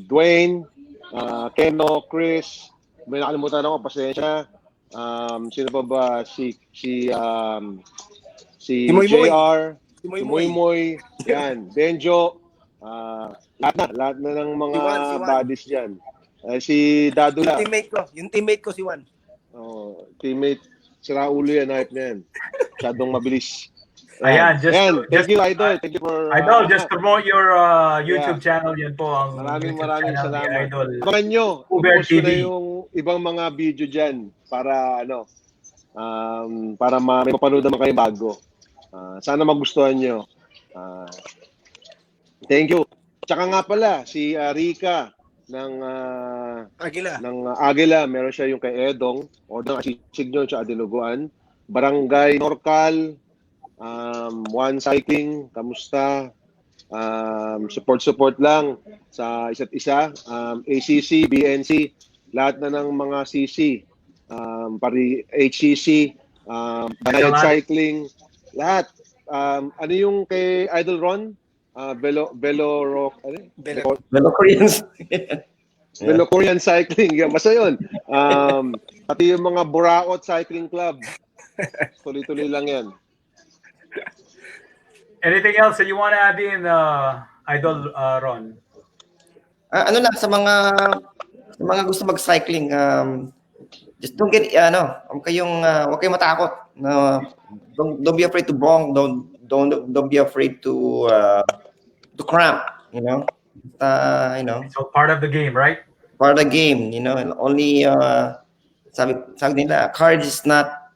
Dwayne, Keno, Chris, may nakalimutan ako, pasensya. Sino pa ba? Si JR, si Moy, yan, Benjo, lahat na ng mga si Juan. buddies dyan. Si Dadula. Yung teammate ko si Juan. Teammate, sira ulo yan, hype na yan. Masyadong mabilis. Ayan, thank you, Idol. Thank you for... Idol, just promote your YouTube channel. Yan po ang maraming salamat. Idol. Abangan nyo, Puber post ko na TV. yung ibang mga video dyan para para may mapanood naman kayo bago. Sana magustuhan nyo. Thank you. Tsaka nga pala, si Rika ng Agila, meron siya yung kay Edong, o ng Signon siya Adinuguan, Barangay Norcal, One Cycling, kamusta? Support lang sa isa't isa. ACC, BNC, lahat na ng mga CC, pari HCC, Banayad Cycling, lahat. Ano yung kay Idol Ron? Velo Korean Cycling. Basta yun. Pati yung mga Buraot Cycling Club. Tuloy-tuloy lang yan. Anything else that you want to add in, Idol Ron? Sa mga gusto mag-cycling, just don't get huwag kayong matakot. No, don't be afraid to bong. Don't be afraid to cramp. So part of the game, right? Part of the game. And only sabi nila, courage is not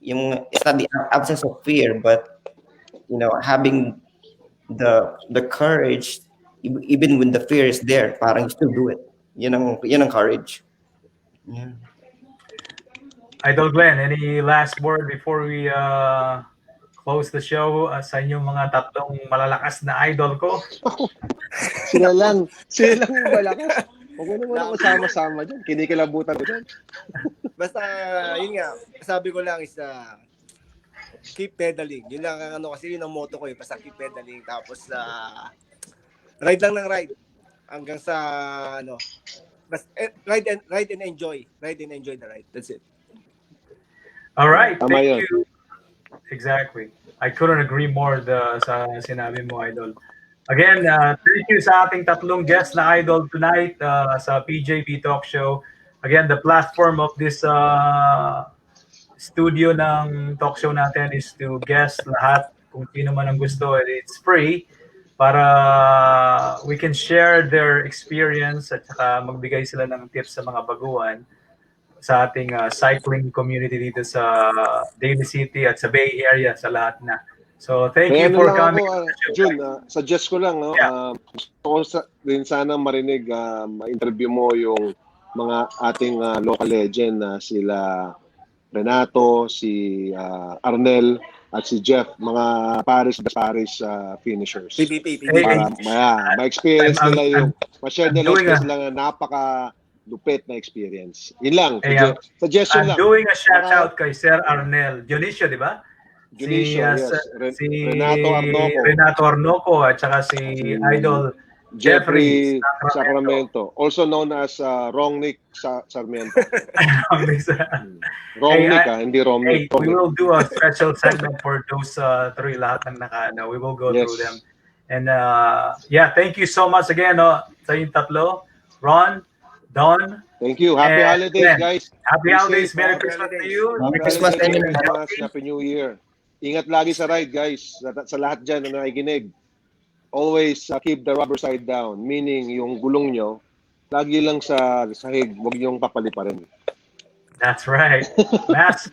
the absence of fear, but having the courage even when the fear is there, parang you still do it. Yun ang courage. Yeah. Idol Glenn, any last word before we close the show sa inyong mga tatlong malalakas na idol ko? Sila lang yung malakas. Huwag mo naman ako sama-sama dyan. Kinikilabutan ko dyan. Basta, yun nga, sabi ko lang is keep pedaling. Yun lang ang kasi yun ang motto ko eh. Basta keep pedaling. Tapos, ride lang ng ride. Hanggang sa, basta, ride and enjoy. Ride and enjoy the ride. That's it. All right, Tama thank yun. you. Exactly. I couldn't agree more sa sinabi mo, Idol. Again, thank you sa ating tatlong guests na Idol tonight sa PJB Talk Show. Again, the platform of this studio ng talk show natin is to guest lahat kung sino man ang gusto. It's free para we can share their experience at saka magbigay sila ng tips sa mga baguhan sa ating cycling community dito sa Daly City at sa Bay Area sa lahat na. So thank you for coming. Jun, suggest ko lang, gusto ko din sana marinig, ma-interview mo yung mga ating local legend na sila Renato, si Arnel, at si Jeff, mga Paris finishers. PBP. Para ma-experience nila yung, ma-share nila experience nila na napaka-lupit na experience. Yun lang, suggestion lang. I'm doing a shout out kay Sir Arnel Dionisio, di ba? Dionisio, yes. Si Renato Arnoco at saka si Idol Jeffrey Sacramento, also known as Rongnick Sarmiento. Rongnick, hindi Romnick. We will do a special segment for those three lahat ng we will go through them. And thank you so much again sa yung tatlo. Ron, Don. Thank you. Happy holidays, guys. Happy holidays. Merry Christmas to you. Merry Christmas, Happy New Year. Ingat lagi sa ride, guys. Sa lahat dyan na nakikinig. Always keep the rubber side down. Meaning, yung gulong nyo, lagi lang sa sahig. Huwag nyong papaliparin. That's right. Mask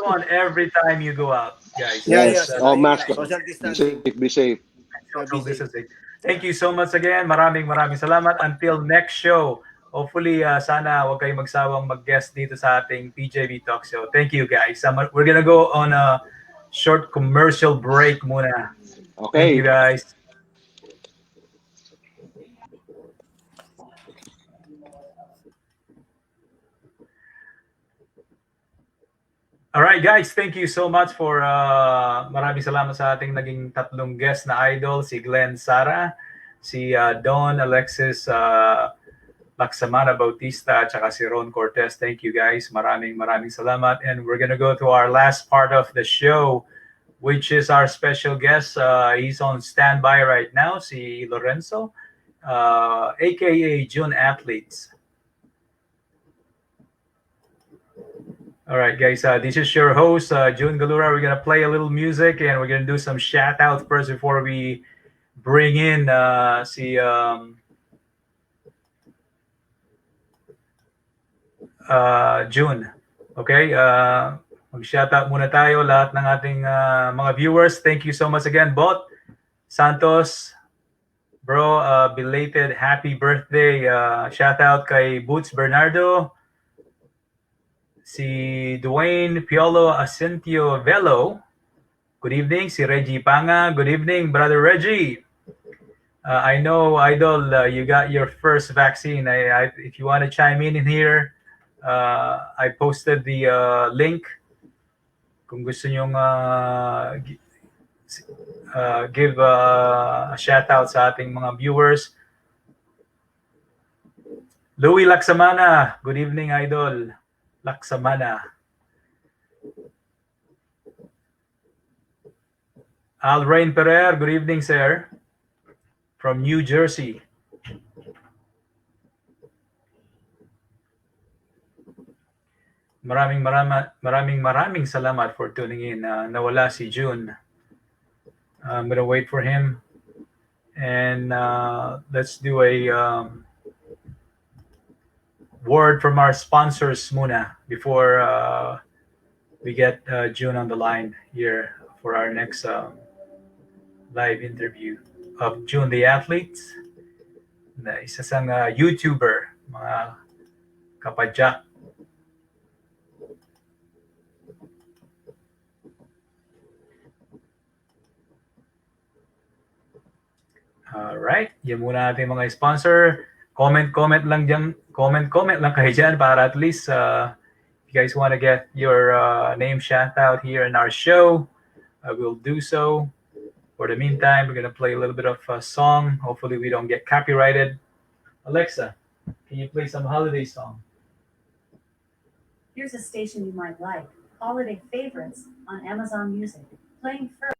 on every time you go out, guys. Yes. Mask on. Social distancing. Be safe. Social distancing. Thank you so much again. Maraming salamat. Until next show. Hopefully, sana wag kayong magsawang mag-guest dito sa ating PJB Talk Show. Thank you, guys. We're gonna go on a short commercial break muna. Okay. Thank you, guys. All right, guys. Thank you so much for maraming salamat sa ating naging tatlong guest na idol, si Glenn Zara, si Don Alexis Laksamana Bautista, at saka si Ron Cortez. Thank you, guys. Maraming salamat. And we're gonna go to our last part of the show, which is our special guest. He's on standby right now, si Lorenzo, aka June Athletes. All right, guys, this is your host, June Galura. We're going to play a little music and we're going to do some shout out first before we bring in si June. Okay, mag-shout out muna tayo lahat ng ating mga viewers. Thank you so much again, Bot Santos. Bro, belated happy birthday. Shout out kay Boots Bernardo. Si Dwayne Piolo Asentio Velo. Good evening. Si Reggie Panga. Good evening, Brother Reggie. I know, Idol, you got your first vaccine. If you want to chime in here, I posted the link. Kung gusto nyong give a shout out sa ating mga viewers. Louis Laksamana. Good evening, Idol. Laksamana. Alrain Pereira, good evening, sir. From New Jersey. maraming salamat for tuning in. Nawala si June. I'm gonna wait for him, and let's do a word from our sponsors muna before we get June on the line here for our next live interview of June the Athlete, na isa sang YouTuber, mga kapadyak. Alright, yan muna natin mga sponsor. Comment lang dyan. Comment lang kayo dyan para at least if you guys want to get your name shout out here in our show, I will do so. For the meantime, we're going to play a little bit of a song. Hopefully we don't get copyrighted. Alexa, can you play some holiday song? Here's a station you might like. Holiday favorites on Amazon Music. Playing first.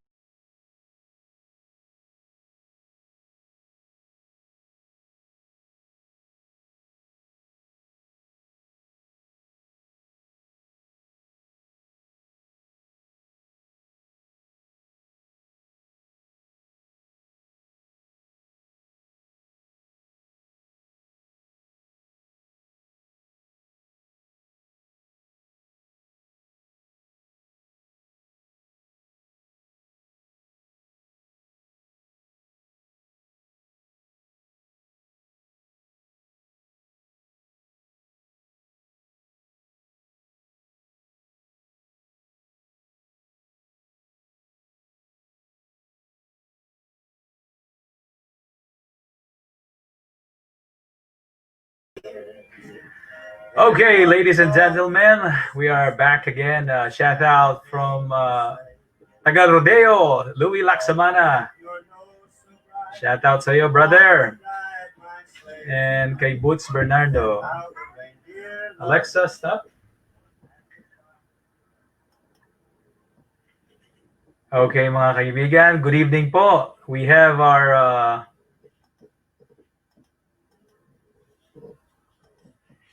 Okay, ladies and gentlemen, we are back again. Shout out from Taga Rodeo, Louis Laksamana. Shout out sa iyo, brother. And kay Boots Bernardo. Alexa, stop. Okay, mga kaibigan, good evening po. We have our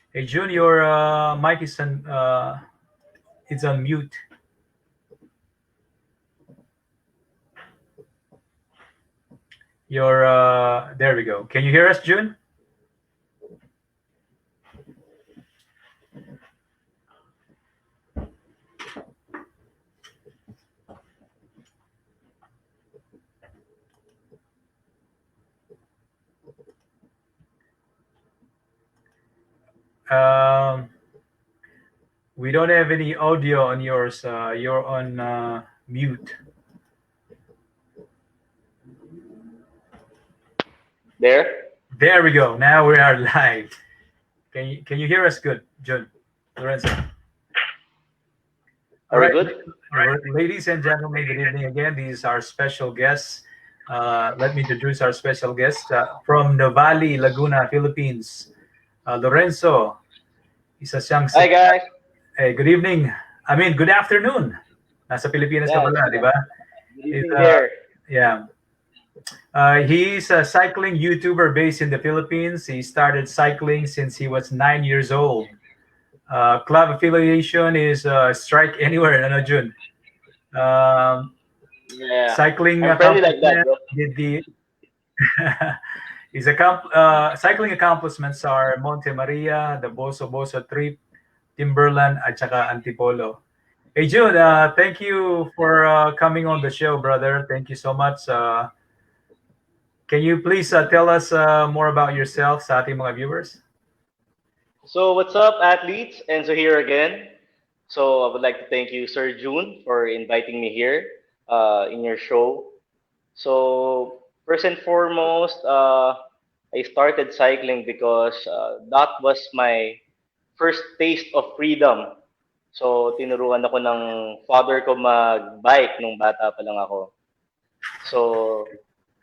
hey June, your mic is on it's on mute. Your there we go. Can you hear us, June? We don't have any audio on yours. You're on mute. There we go. Now we are live. Can you hear us good, June? Lorenzo? All right, good? Ladies and gentlemen, good evening again. These are special guests. Let me introduce our special guest from Nuvali, Laguna, Philippines. Lorenzo. Isa siyang Hi guys. Hey, good evening. I mean, good afternoon. Nasa Pilipinas ka pala, di ba? Good evening here. Yeah. He's a cycling YouTuber based in the Philippines. He started cycling since he was 9 years old. Club affiliation is Strike Anywhere, ano, Jun? Yeah. Cycling I'm friendly like that, bro. Cycling accomplishments are Monte Maria, the Boso Boso trip, Timberland, at saka Antipolo. Hey June, thank you for coming on the show, brother. Thank you so much. Can you please tell us more about yourself sa ating mga viewers? So what's up, athletes? Enzo here again. So I would like to thank you, Sir June, for inviting me here in your show. So first and foremost, I started cycling because that was my first taste of freedom. So tinuruan ako ng father ko mag-bike nung bata pa lang ako. So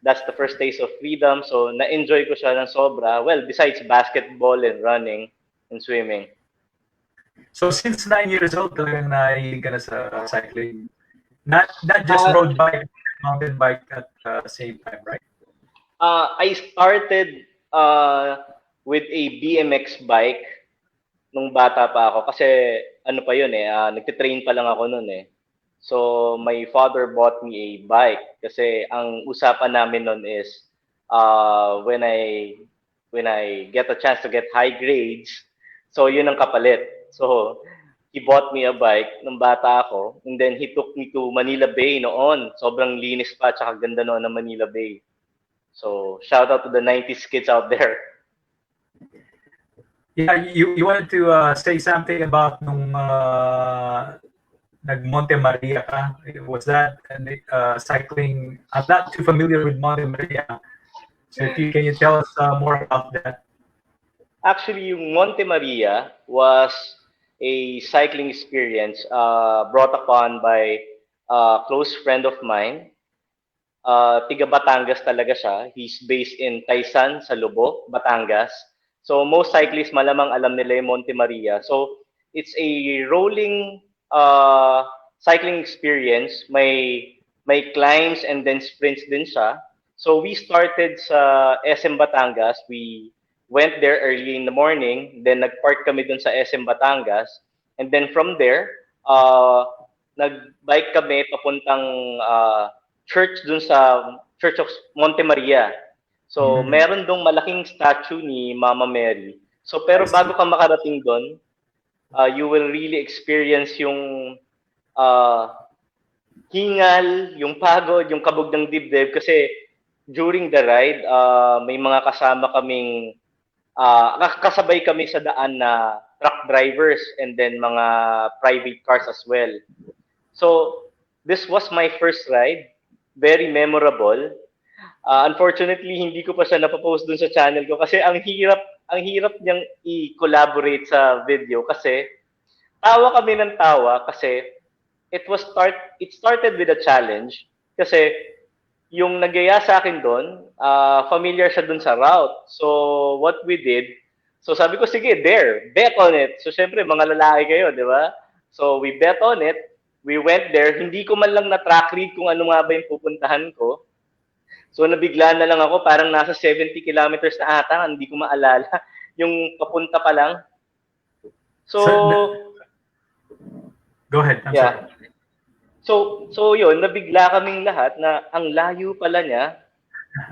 that's the first taste of freedom. So na-enjoy ko siya ng sobra. Well, besides basketball and running and swimming. So since 9 years old, talagang nahilig ka na sa cycling. Not just road bike, mountain bike at the same time, right? I started with a BMX bike nung bata pa ako kasi ano pa yun eh, nagtitrain pa lang ako noon eh. So, my father bought me a bike kasi ang usapan namin noon is when I get a chance to get high grades, so yun ang kapalit. So, he bought me a bike nung bata ako and then he took me to Manila Bay noon. Sobrang linis pa tsaka ganda noon ng Manila Bay. So, shout out to the 90s kids out there. Yeah, you wanted to say something about nung nag Monte Maria ka. Was that cycling? I'm not too familiar with Monte Maria. So can you tell us more about that? Actually, yung Monte Maria was a cycling experience brought upon by a close friend of mine. Tiga Batangas talaga siya. He's based in Taysan sa Lobo, Batangas. So most cyclists malamang alam nila yung Monte Maria. So it's a rolling cycling experience. May climbs and then sprints din siya. So we started sa SM Batangas. We went there early in the morning. Then nag-park kami dun sa SM Batangas. And then from there, nag-bike kami papuntang church dun sa Church of Monte Maria. So, meron dong malaking statue ni Mama Mary. So, pero bago ka makarating doon, you will really experience yung hingal, yung pagod, yung kabog ng dibdib. Kasi during the ride, may mga kasama kaming, kasabay kami sa daan na truck drivers and then mga private cars as well. So, this was my first ride. Very memorable. Unfortunately, hindi ko pa siya napapost dun sa channel ko kasi ang hirap niyang i-collaborate sa video kasi tawa kami ng tawa kasi it started with a challenge kasi yung nagyaya sa akin doon, familiar siya dun sa route. So, what we did, so sabi ko, sige, bet on it. So, syempre, mga lalaki kayo, di ba? So, we bet on it. We went there. Hindi ko man lang na-track read kung ano nga ba yung pupuntahan ko. So, nabigla na lang ako. Parang nasa 70 kilometers na ata. Hindi ko maalala. Yung papunta pa lang. So go ahead. I'm yeah. sorry. So yun, nabigla kaming lahat na ang layo pala niya.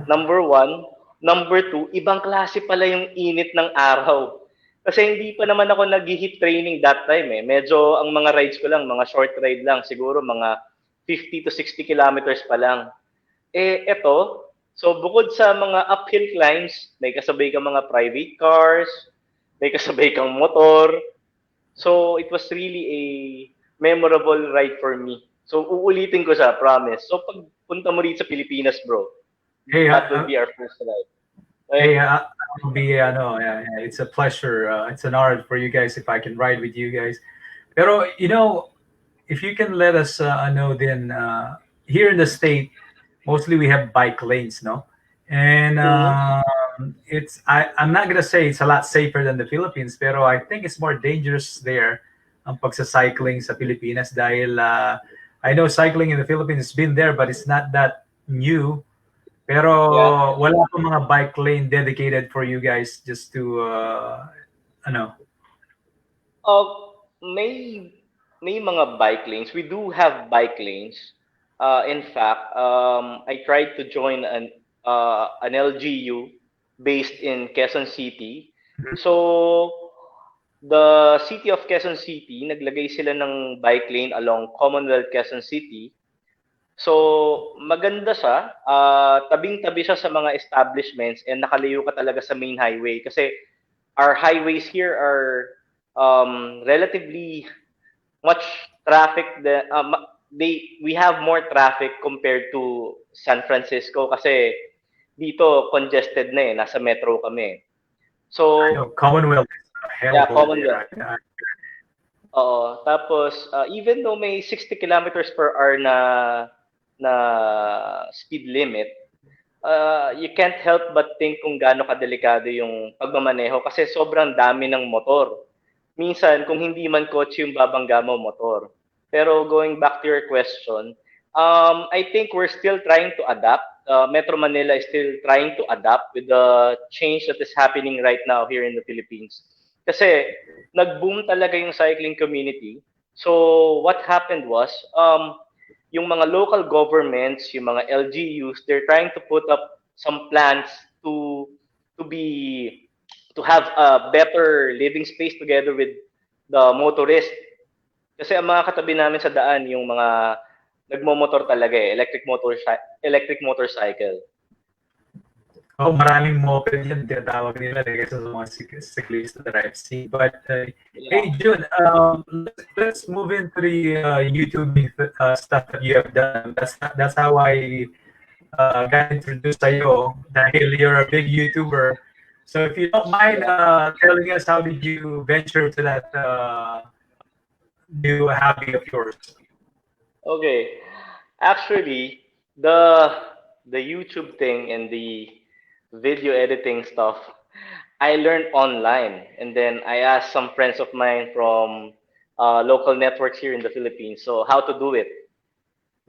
Number 1. Number 2, ibang klase pala yung init ng araw. Kasi hindi pa naman ako nag-hit training that time eh. Medyo ang mga rides ko lang, mga short ride lang. Siguro mga 50 to 60 kilometers pa lang. Eh, eto, so bukod sa mga uphill climbs, may kasabay kang mga private cars, may kasabay kang motor. So, it was really a memorable ride for me. So, uulitin ko siya, promise. So, pag punta mo rito sa Pilipinas, bro, Hey, that will be our first ride. hey, I'll be, it's a pleasure. It's an honor for you guys if I can ride with you guys. Pero, if you can let us know then, here in the state, mostly we have bike lanes, no? And I'm not gonna say it's a lot safer than the Philippines, pero I think it's more dangerous there ang pagsa-cycling sa Pilipinas dahil I know cycling in the Philippines has been there but it's not that new. Pero wala pong mga bike lane dedicated for you guys just to May mga bike lanes. We do have bike lanes. In fact, I tried to join an LGU based in Quezon City. So, the city of Quezon City, naglagay sila ng bike lane along Commonwealth Quezon City. So, maganda siya. Tabing-tabi siya sa mga establishments and nakalayo ka talaga sa main highway. Kasi our highways here are relatively much traffic. We have more traffic compared to San Francisco kasi dito congested na eh. Nasa metro kami. So, Commonwealth. Commonwealth. Oo. Tapos, even though may 60 kilometers per hour na speed limit, you can't help but think kung gaano kadelikado yung pagmamaneho kasi sobrang dami ng motor. Minsan, kung hindi man kotse yung babangga mo, motor. Pero going back to your question, I think we're still trying to adapt. Metro Manila is still trying to adapt with the change that is happening right now here in the Philippines. Kasi nag-boom talaga yung cycling community. So what happened was, yung mga local governments, yung mga LGUs, they're trying to put up some plans to to be to have a better living space together with the motorist. Kasi ang mga katabi namin sa daan, yung mga nagmomotor talaga electric motorcycle. Oh, maraming moped yan, tinatawag nila kasi sa mga cyclists that I've seen. But hey, Jun, let's move into the YouTube stuff that you have done. That's how I got introduced to you. Dahil you're a big YouTuber. So if you don't mind telling us, how did you venture to that new hobby of yours? Okay. Actually, the YouTube thing and the video editing stuff, I learned online, and then I asked some friends of mine from local networks here in the Philippines, so how to do it.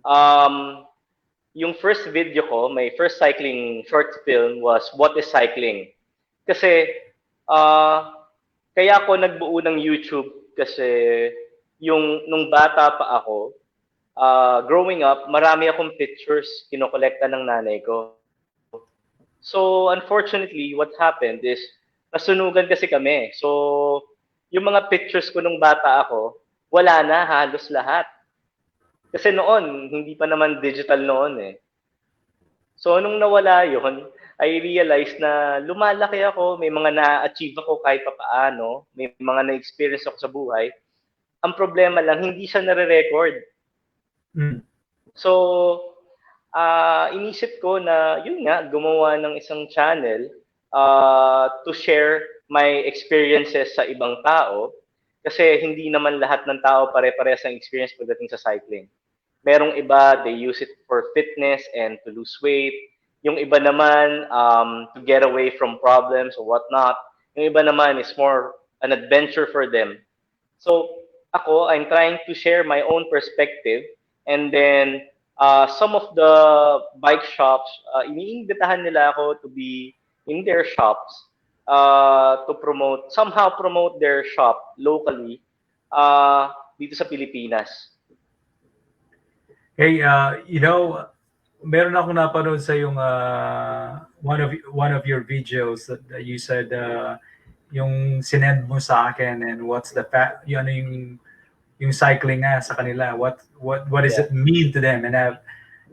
Um, yung first video ko, my first cycling short film was What is Cycling? Kasi uh, kaya ako nagbuo ng YouTube kasi yung nung bata pa ako, growing up, marami akong pictures kinokolekta ng nanay ko. So, unfortunately, what happened is, nasunugan kasi kami. So, yung mga pictures ko nung bata ako, wala na halos lahat. Kasi noon, hindi pa naman digital noon eh. So, nung nawala yon, I realized na lumalaki ako, may mga na-achieve ako kahit papaano, may mga na-experience ako sa buhay. Ang problema lang, hindi siya nare-record. Mm. So, inisip ko na, yun nga, gumawa ng isang channel to share my experiences sa ibang tao. Kasi hindi naman lahat ng tao pare-parehas ng experience pagdating sa cycling. Merong iba, they use it for fitness and to lose weight. Yung iba naman, to get away from problems or whatnot. Yung iba naman is more an adventure for them. So, ako, I'm trying to share my own perspective. And then, some of the bike shops, iniimbitahan nila ako to be in their shops to somehow promote their shop locally dito sa Pilipinas. Hey, meron akong napanood sa yung one of your videos that you said yung sinend mo sa akin, and what's the yung cycling nga sa kanila, what does it mean to them, and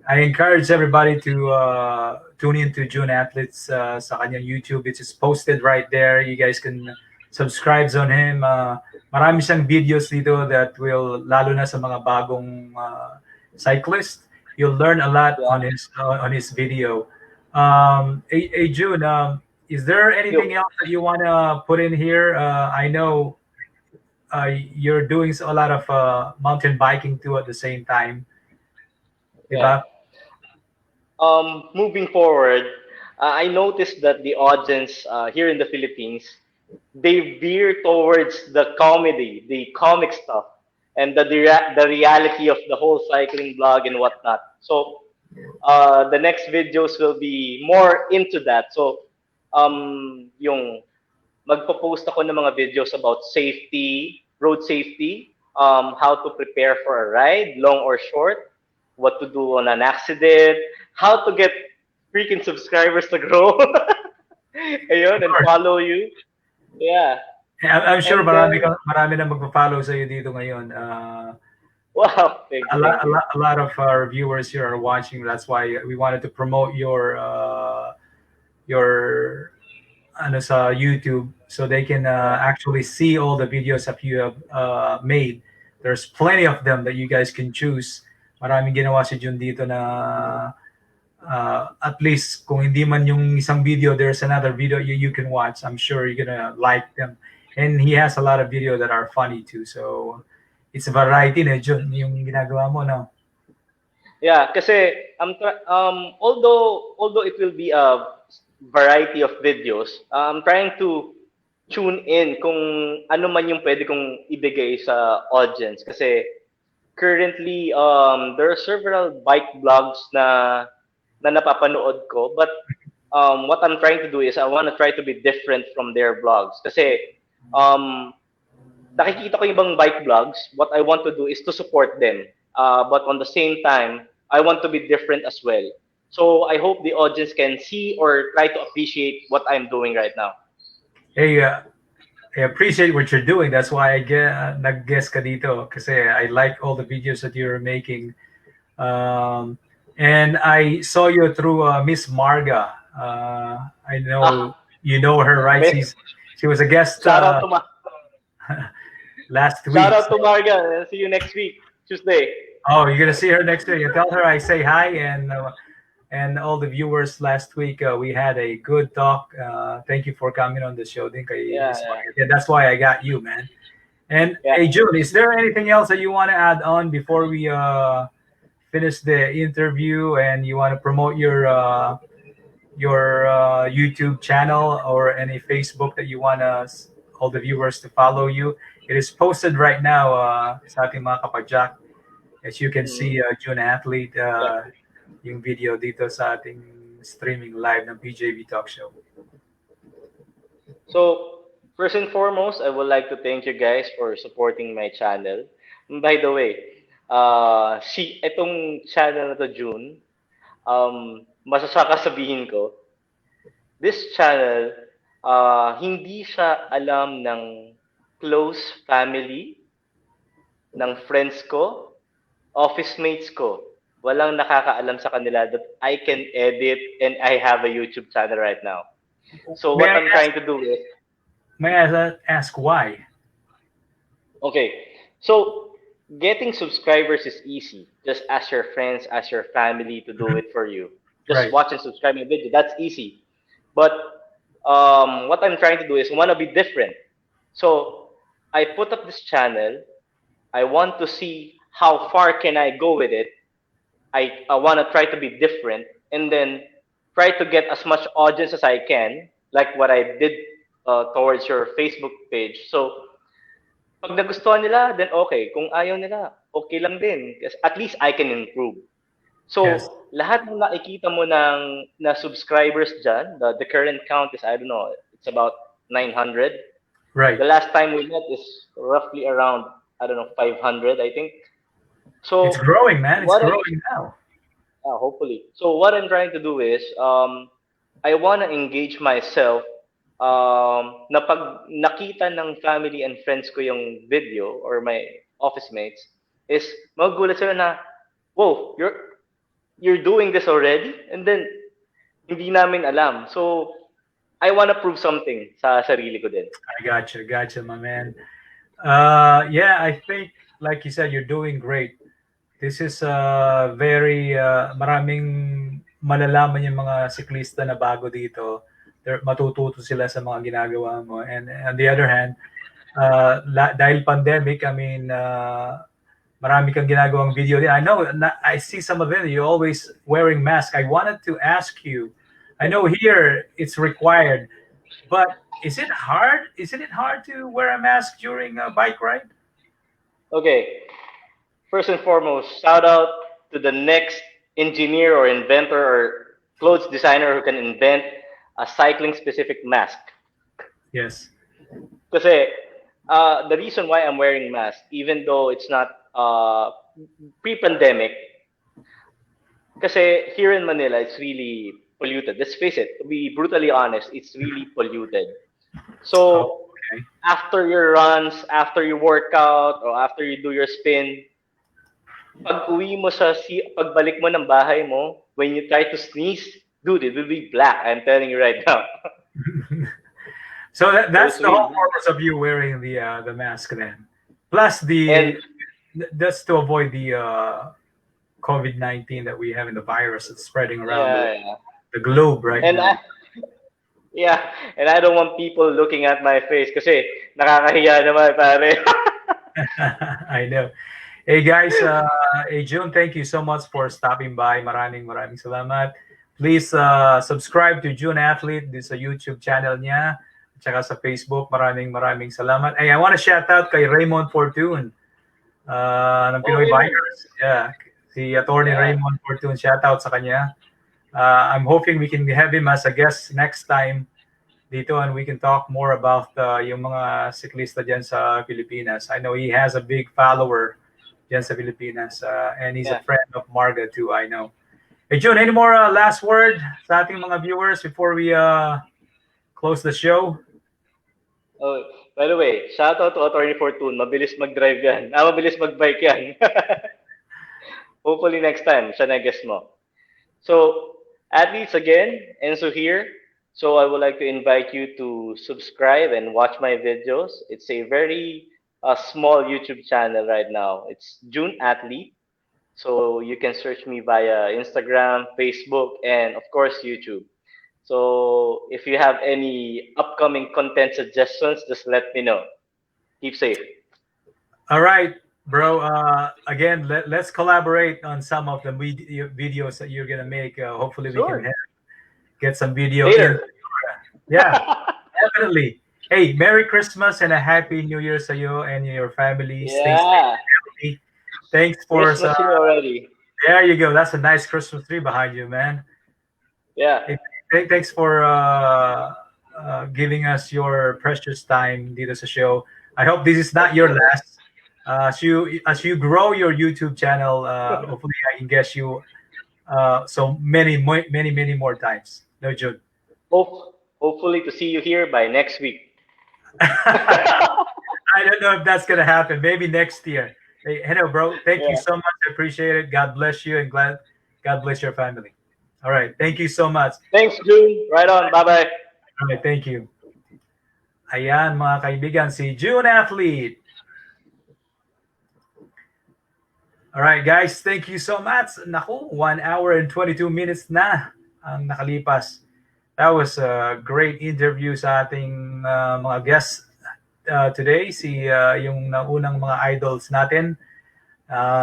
I encourage everybody to tune into June Athletes sa kanyang YouTube. It's just posted right there. You guys can subscribe on him. Marami siyang videos dito that will, lalo na sa mga bagong cyclist, you'll learn a lot on his video. Hey June, is there anything else that you want to put in here? I know you're doing a lot of mountain biking too at the same time. Yeah. Moving forward, I noticed that the audience here in the Philippines, they veer towards the comedy, the comic stuff, and the reality of the whole cycling blog and whatnot. So the next videos will be more into that. So yung magpo-post ako ng mga videos about safety, road safety, how to prepare for a ride, long or short, what to do on an accident, how to get freaking subscribers to grow. Ayun, and follow you. Yeah. I'm sure marami na magpa-follow sa iyo dito ngayon. Wow, thank you. A lot of our viewers here are watching. That's why we wanted to promote your sa YouTube, so they can actually see all the videos that you have made. There's plenty of them that you guys can choose. Maraming ginawa si Jun dito na at least kung hindi man yung isang video, there's another video you can watch. I'm sure you're gonna like them. And he has a lot of videos that are funny too. So it's a variety na Jun yung ginagawa mo, no? Yeah, kasi although it will be a variety of videos, I'm trying to tune in kung ano man yung pwede kong ibigay sa audience. Kasi currently, there are several bike blogs na napapanood ko, but what I'm trying to do is I want to try to be different from their blogs. Kasi nakikita ko yung ibang bike vlogs, what I want to do is to support them. But on the same time, I want to be different as well. So I hope the audience can see or try to appreciate what I'm doing right now. Hey, I appreciate what you're doing. That's why I get nag-guess ka dito kasi I like all the videos that you're making. And I saw you through Miss Marga. I know you know her, right? She was a guest Shout out to last week. Shout out to Marga. See you next week, Tuesday. Oh, you're gonna see her next week. You tell her I say hi and all the viewers last week. We had a good talk. Thank you for coming on the show. Yeah. That's why I got you, man. And hey, June, is there anything else that you want to add on before we finish the interview? And you want to promote your YouTube channel or any Facebook that you want all the viewers to follow you? It is posted right now sa ating mga kapadyak. As you can see, June Athlete, yung video dito sa ating streaming live ng PJV Talk Show. So, first and foremost, I would like to thank you guys for supporting my channel. And by the way, itong channel na to, June, masasaka sabihin ko, this channel, hindi siya alam ng close family, ng friends ko, office mates ko. Walang nakakaalam sa kanila that I can edit and I have a YouTube channel right now. So what I'm trying to do is... May I ask why? Okay. So getting subscribers is easy. Just ask your friends, ask your family to do it for you. Just watch and subscribe my video. That's easy. But what I'm trying to do is want to be different. So I put up this channel. I want to see how far can I go with it. I want to try to be different and then try to get as much audience as I can, like what I did towards your Facebook page. So, pag nagustuhan nila, then okay. Kung ayaw nila, okay lang din. Kasi at least I can improve. So, lahat ng nakikita mo na subscribers dyan, the current count is, I don't know, it's about 900. Right. The last time we met is roughly around, I don't know, 500, I think. So it's growing, man. It's growing now. Hopefully. So what I'm trying to do is, I want to engage myself. Na pag nakita ng family and friends ko yung video or my office mates, is magugulat sila na, whoa, you're doing this already, and then hindi namin alam. So I want to prove something sa sarili ko din. I gotcha, my man. Yeah, I think, like you said, you're doing great. This is very maraming malalaman yung mga siklista na bago dito. Matututo sila sa mga ginagawa mo. And on the other hand, dahil pandemic, I mean, marami kang ginagawang video. I know, I see some of it. You're always wearing mask. I wanted to ask you, I know here it's required, but is it hard? Isn't it hard to wear a mask during a bike ride? Okay. First and foremost, shout out to the next engineer or inventor or clothes designer who can invent a cycling-specific mask. Yes. Kasi the reason why I'm wearing mask, even though it's not pre-pandemic, kasi here in Manila, it's really polluted. Let's face it, to be brutally honest, it's really polluted. So after your runs, after you work out, or after you do your spin, pag uwi mo pagbalik mo ng bahay mo, when you try to sneeze, dude, it will be black. I'm telling you right now. So that's the whole purpose of you wearing the mask then. Plus that's to avoid the COVID-19 that we have in the virus that's spreading around the globe right now. And I don't want people looking at my face kasi nakakahiya naman, pare. I know. Hey guys, hey June, thank you so much for stopping by. Maraming salamat. Please subscribe to June Athlete. This is a YouTube channel niya. Tsaka sa Facebook. Maraming salamat. Hey, I want to shout out kay Raymond Fortune ng Pinoy Bikers. Yeah, si Attorney Raymond Fortune. Shout out sa kanya. I'm hoping we can have him as a guest next time dito and we can talk more about yung mga siklista dyan sa Pilipinas. I know he has a big follower dyan sa Pilipinas and he's a Yeah. friend of Marga too, I know. Hey June, any more last word sa ating mga viewers before we close the show? Oh, by the way, shout out to Attorney Fortune. Mabilis mag-drive yan. Mabilis mag-bike yan. Hopefully next time, siya na guest mo. So, athletes again, Enzo here. So I would like to invite you to subscribe and watch my videos. It's a very small YouTube channel right now. It's June Athlete. So you can search me via Instagram, Facebook, and of course YouTube. So if you have any upcoming content suggestions, just let me know. Keep safe. All right, bro. Again, let's collaborate on some of the videos that you're gonna make. Hopefully, we Sure. can get some video in. Later. Yeah, definitely. Hey, Merry Christmas and a Happy New Year to you and your family. Stay safe. Yeah. Healthy. Thanks for Christmas here already. there you go. That's a nice Christmas tree behind you, man. Yeah. Hey, thanks for giving us your precious time dito sa show. I hope this is not your last. As you grow your YouTube channel, hopefully I can guess you so many more times. No, Jude. Hopefully to see you here by next week. I don't know if that's gonna happen. Maybe next year. Hey, hello, bro. Thank you Yeah. so much. I appreciate it. God bless you and God bless your family. All right. Thank you so much. Thanks, June. Right on. Bye-bye. All right. Thank you. Ayan, mga kaibigan, si June Athlete. All right, guys. Thank you so much. Naku, 1 hour and 22 minutes na ang nakalipas. That was a great interview sa ating mga guests today. Yung unang mga idols natin,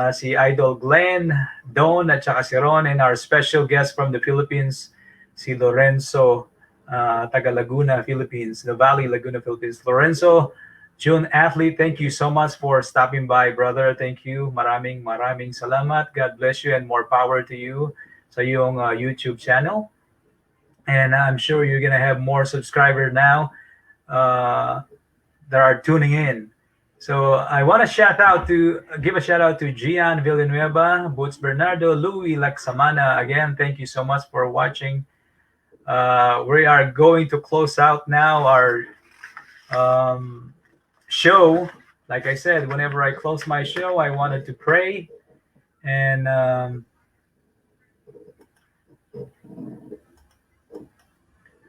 si Idol Glenn, Don, at saka si Ron, and our special guest from the Philippines, si Lorenzo, taga Laguna, Philippines, the Valley, Laguna, Philippines. Lorenzo, June Athlete, thank you so much for stopping by, brother. Thank you. Maraming salamat. God bless you and more power to you sa iyong YouTube channel. And I'm sure you're gonna have more subscribers now that are tuning in. So I want to give a shout out to Gian Villanueva, Boots Bernardo, Louis Laksamana. Again, thank you so much for watching. We are going to close out now our show. Like I said, whenever I close my show, I wanted to pray and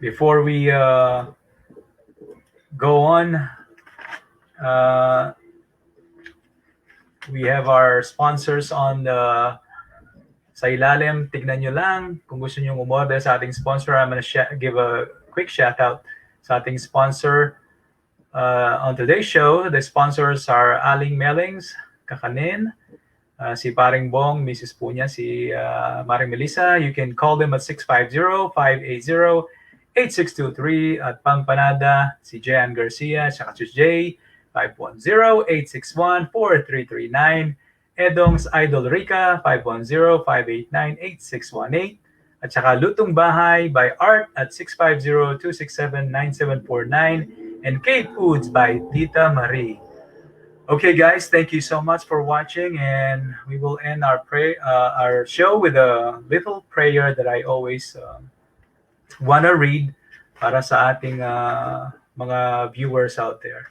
before we go on, we have our sponsors on the sa ilalim. Tignan nyo lang kung gusto nyo umorder sa ating sponsor. I'm going to give a quick shout out sa ating sponsor on today's show. The sponsors are Aling Melings, Kakanin, si Paring Bong, Mrs. po niya, si Maring Melissa. You can call them at 650-580-8623 at Pampanada, si Jan Garcia, saka si Jay, 510-861-4339. Edong's Idol Rica, 510-589-8618. At saka Lutong Bahay by Art at 650-267-9749. And Cape Foods by Tita Marie. Okay, guys, thank you so much for watching, and we will end our show with a little prayer that I always want to read para sa ating mga viewers out there.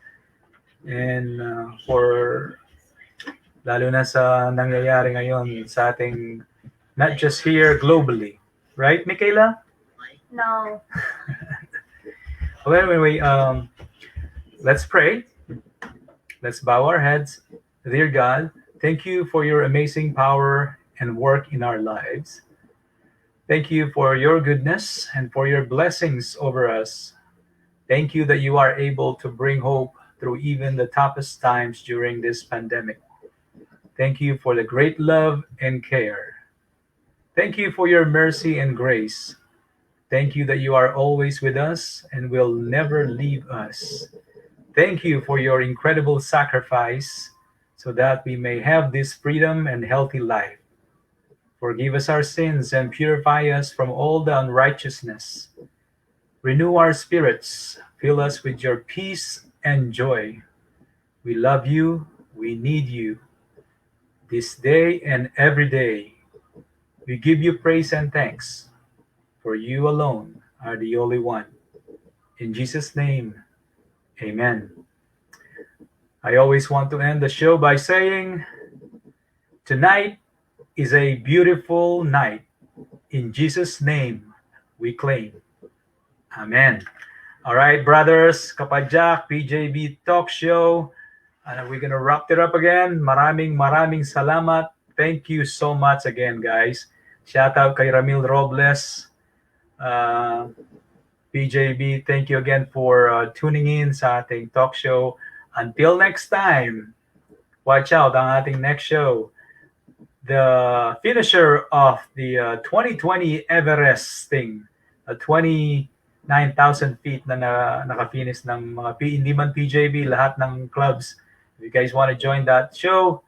And for lalo na sa nangyayari ngayon sa ating, not just here, globally. Right, Michaela? No. Well, anyway, let's pray. Let's bow our heads. Dear God, thank you for your amazing power and work in our lives. Thank you for your goodness and for your blessings over us. Thank you that you are able to bring hope through even the toughest times during this pandemic. Thank you for the great love and care. Thank you for your mercy and grace. Thank you that you are always with us and will never leave us. Thank you for your incredible sacrifice so that we may have this freedom and healthy life. Forgive us our sins and purify us from all the unrighteousness. Renew our spirits. Fill us with your peace and joy. We love you. We need you this day and every day. We give you praise and thanks, for you alone are the only one. In Jesus' name, amen. I always want to end the show by saying, tonight is a beautiful night. In Jesus' name, we claim. Amen. All right, brothers, Kapadjak, PJB Talk Show. We're gonna wrap it up again. Maraming salamat. Thank you so much again, guys. Shout out kay Ramil Robles. PJB, thank you again for tuning in sa ating talk show. Until next time, watch out ang ating next show. The finisher of the 2020 Everesting, 29,000 feet na naka-finish ng mga hindi man PJB, lahat ng clubs. If you guys want to join that show,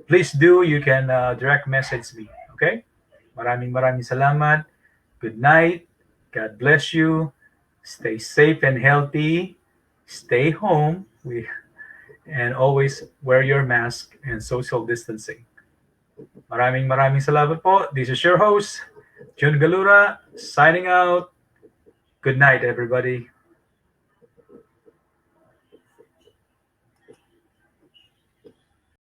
please do. You can direct message me. Okay? Maraming salamat. Good night. God bless you. Stay safe and healthy. Stay home. And always wear your mask and social distancing. Maraming salamat po. This is your host, Jun Galura, signing out. Good night, everybody.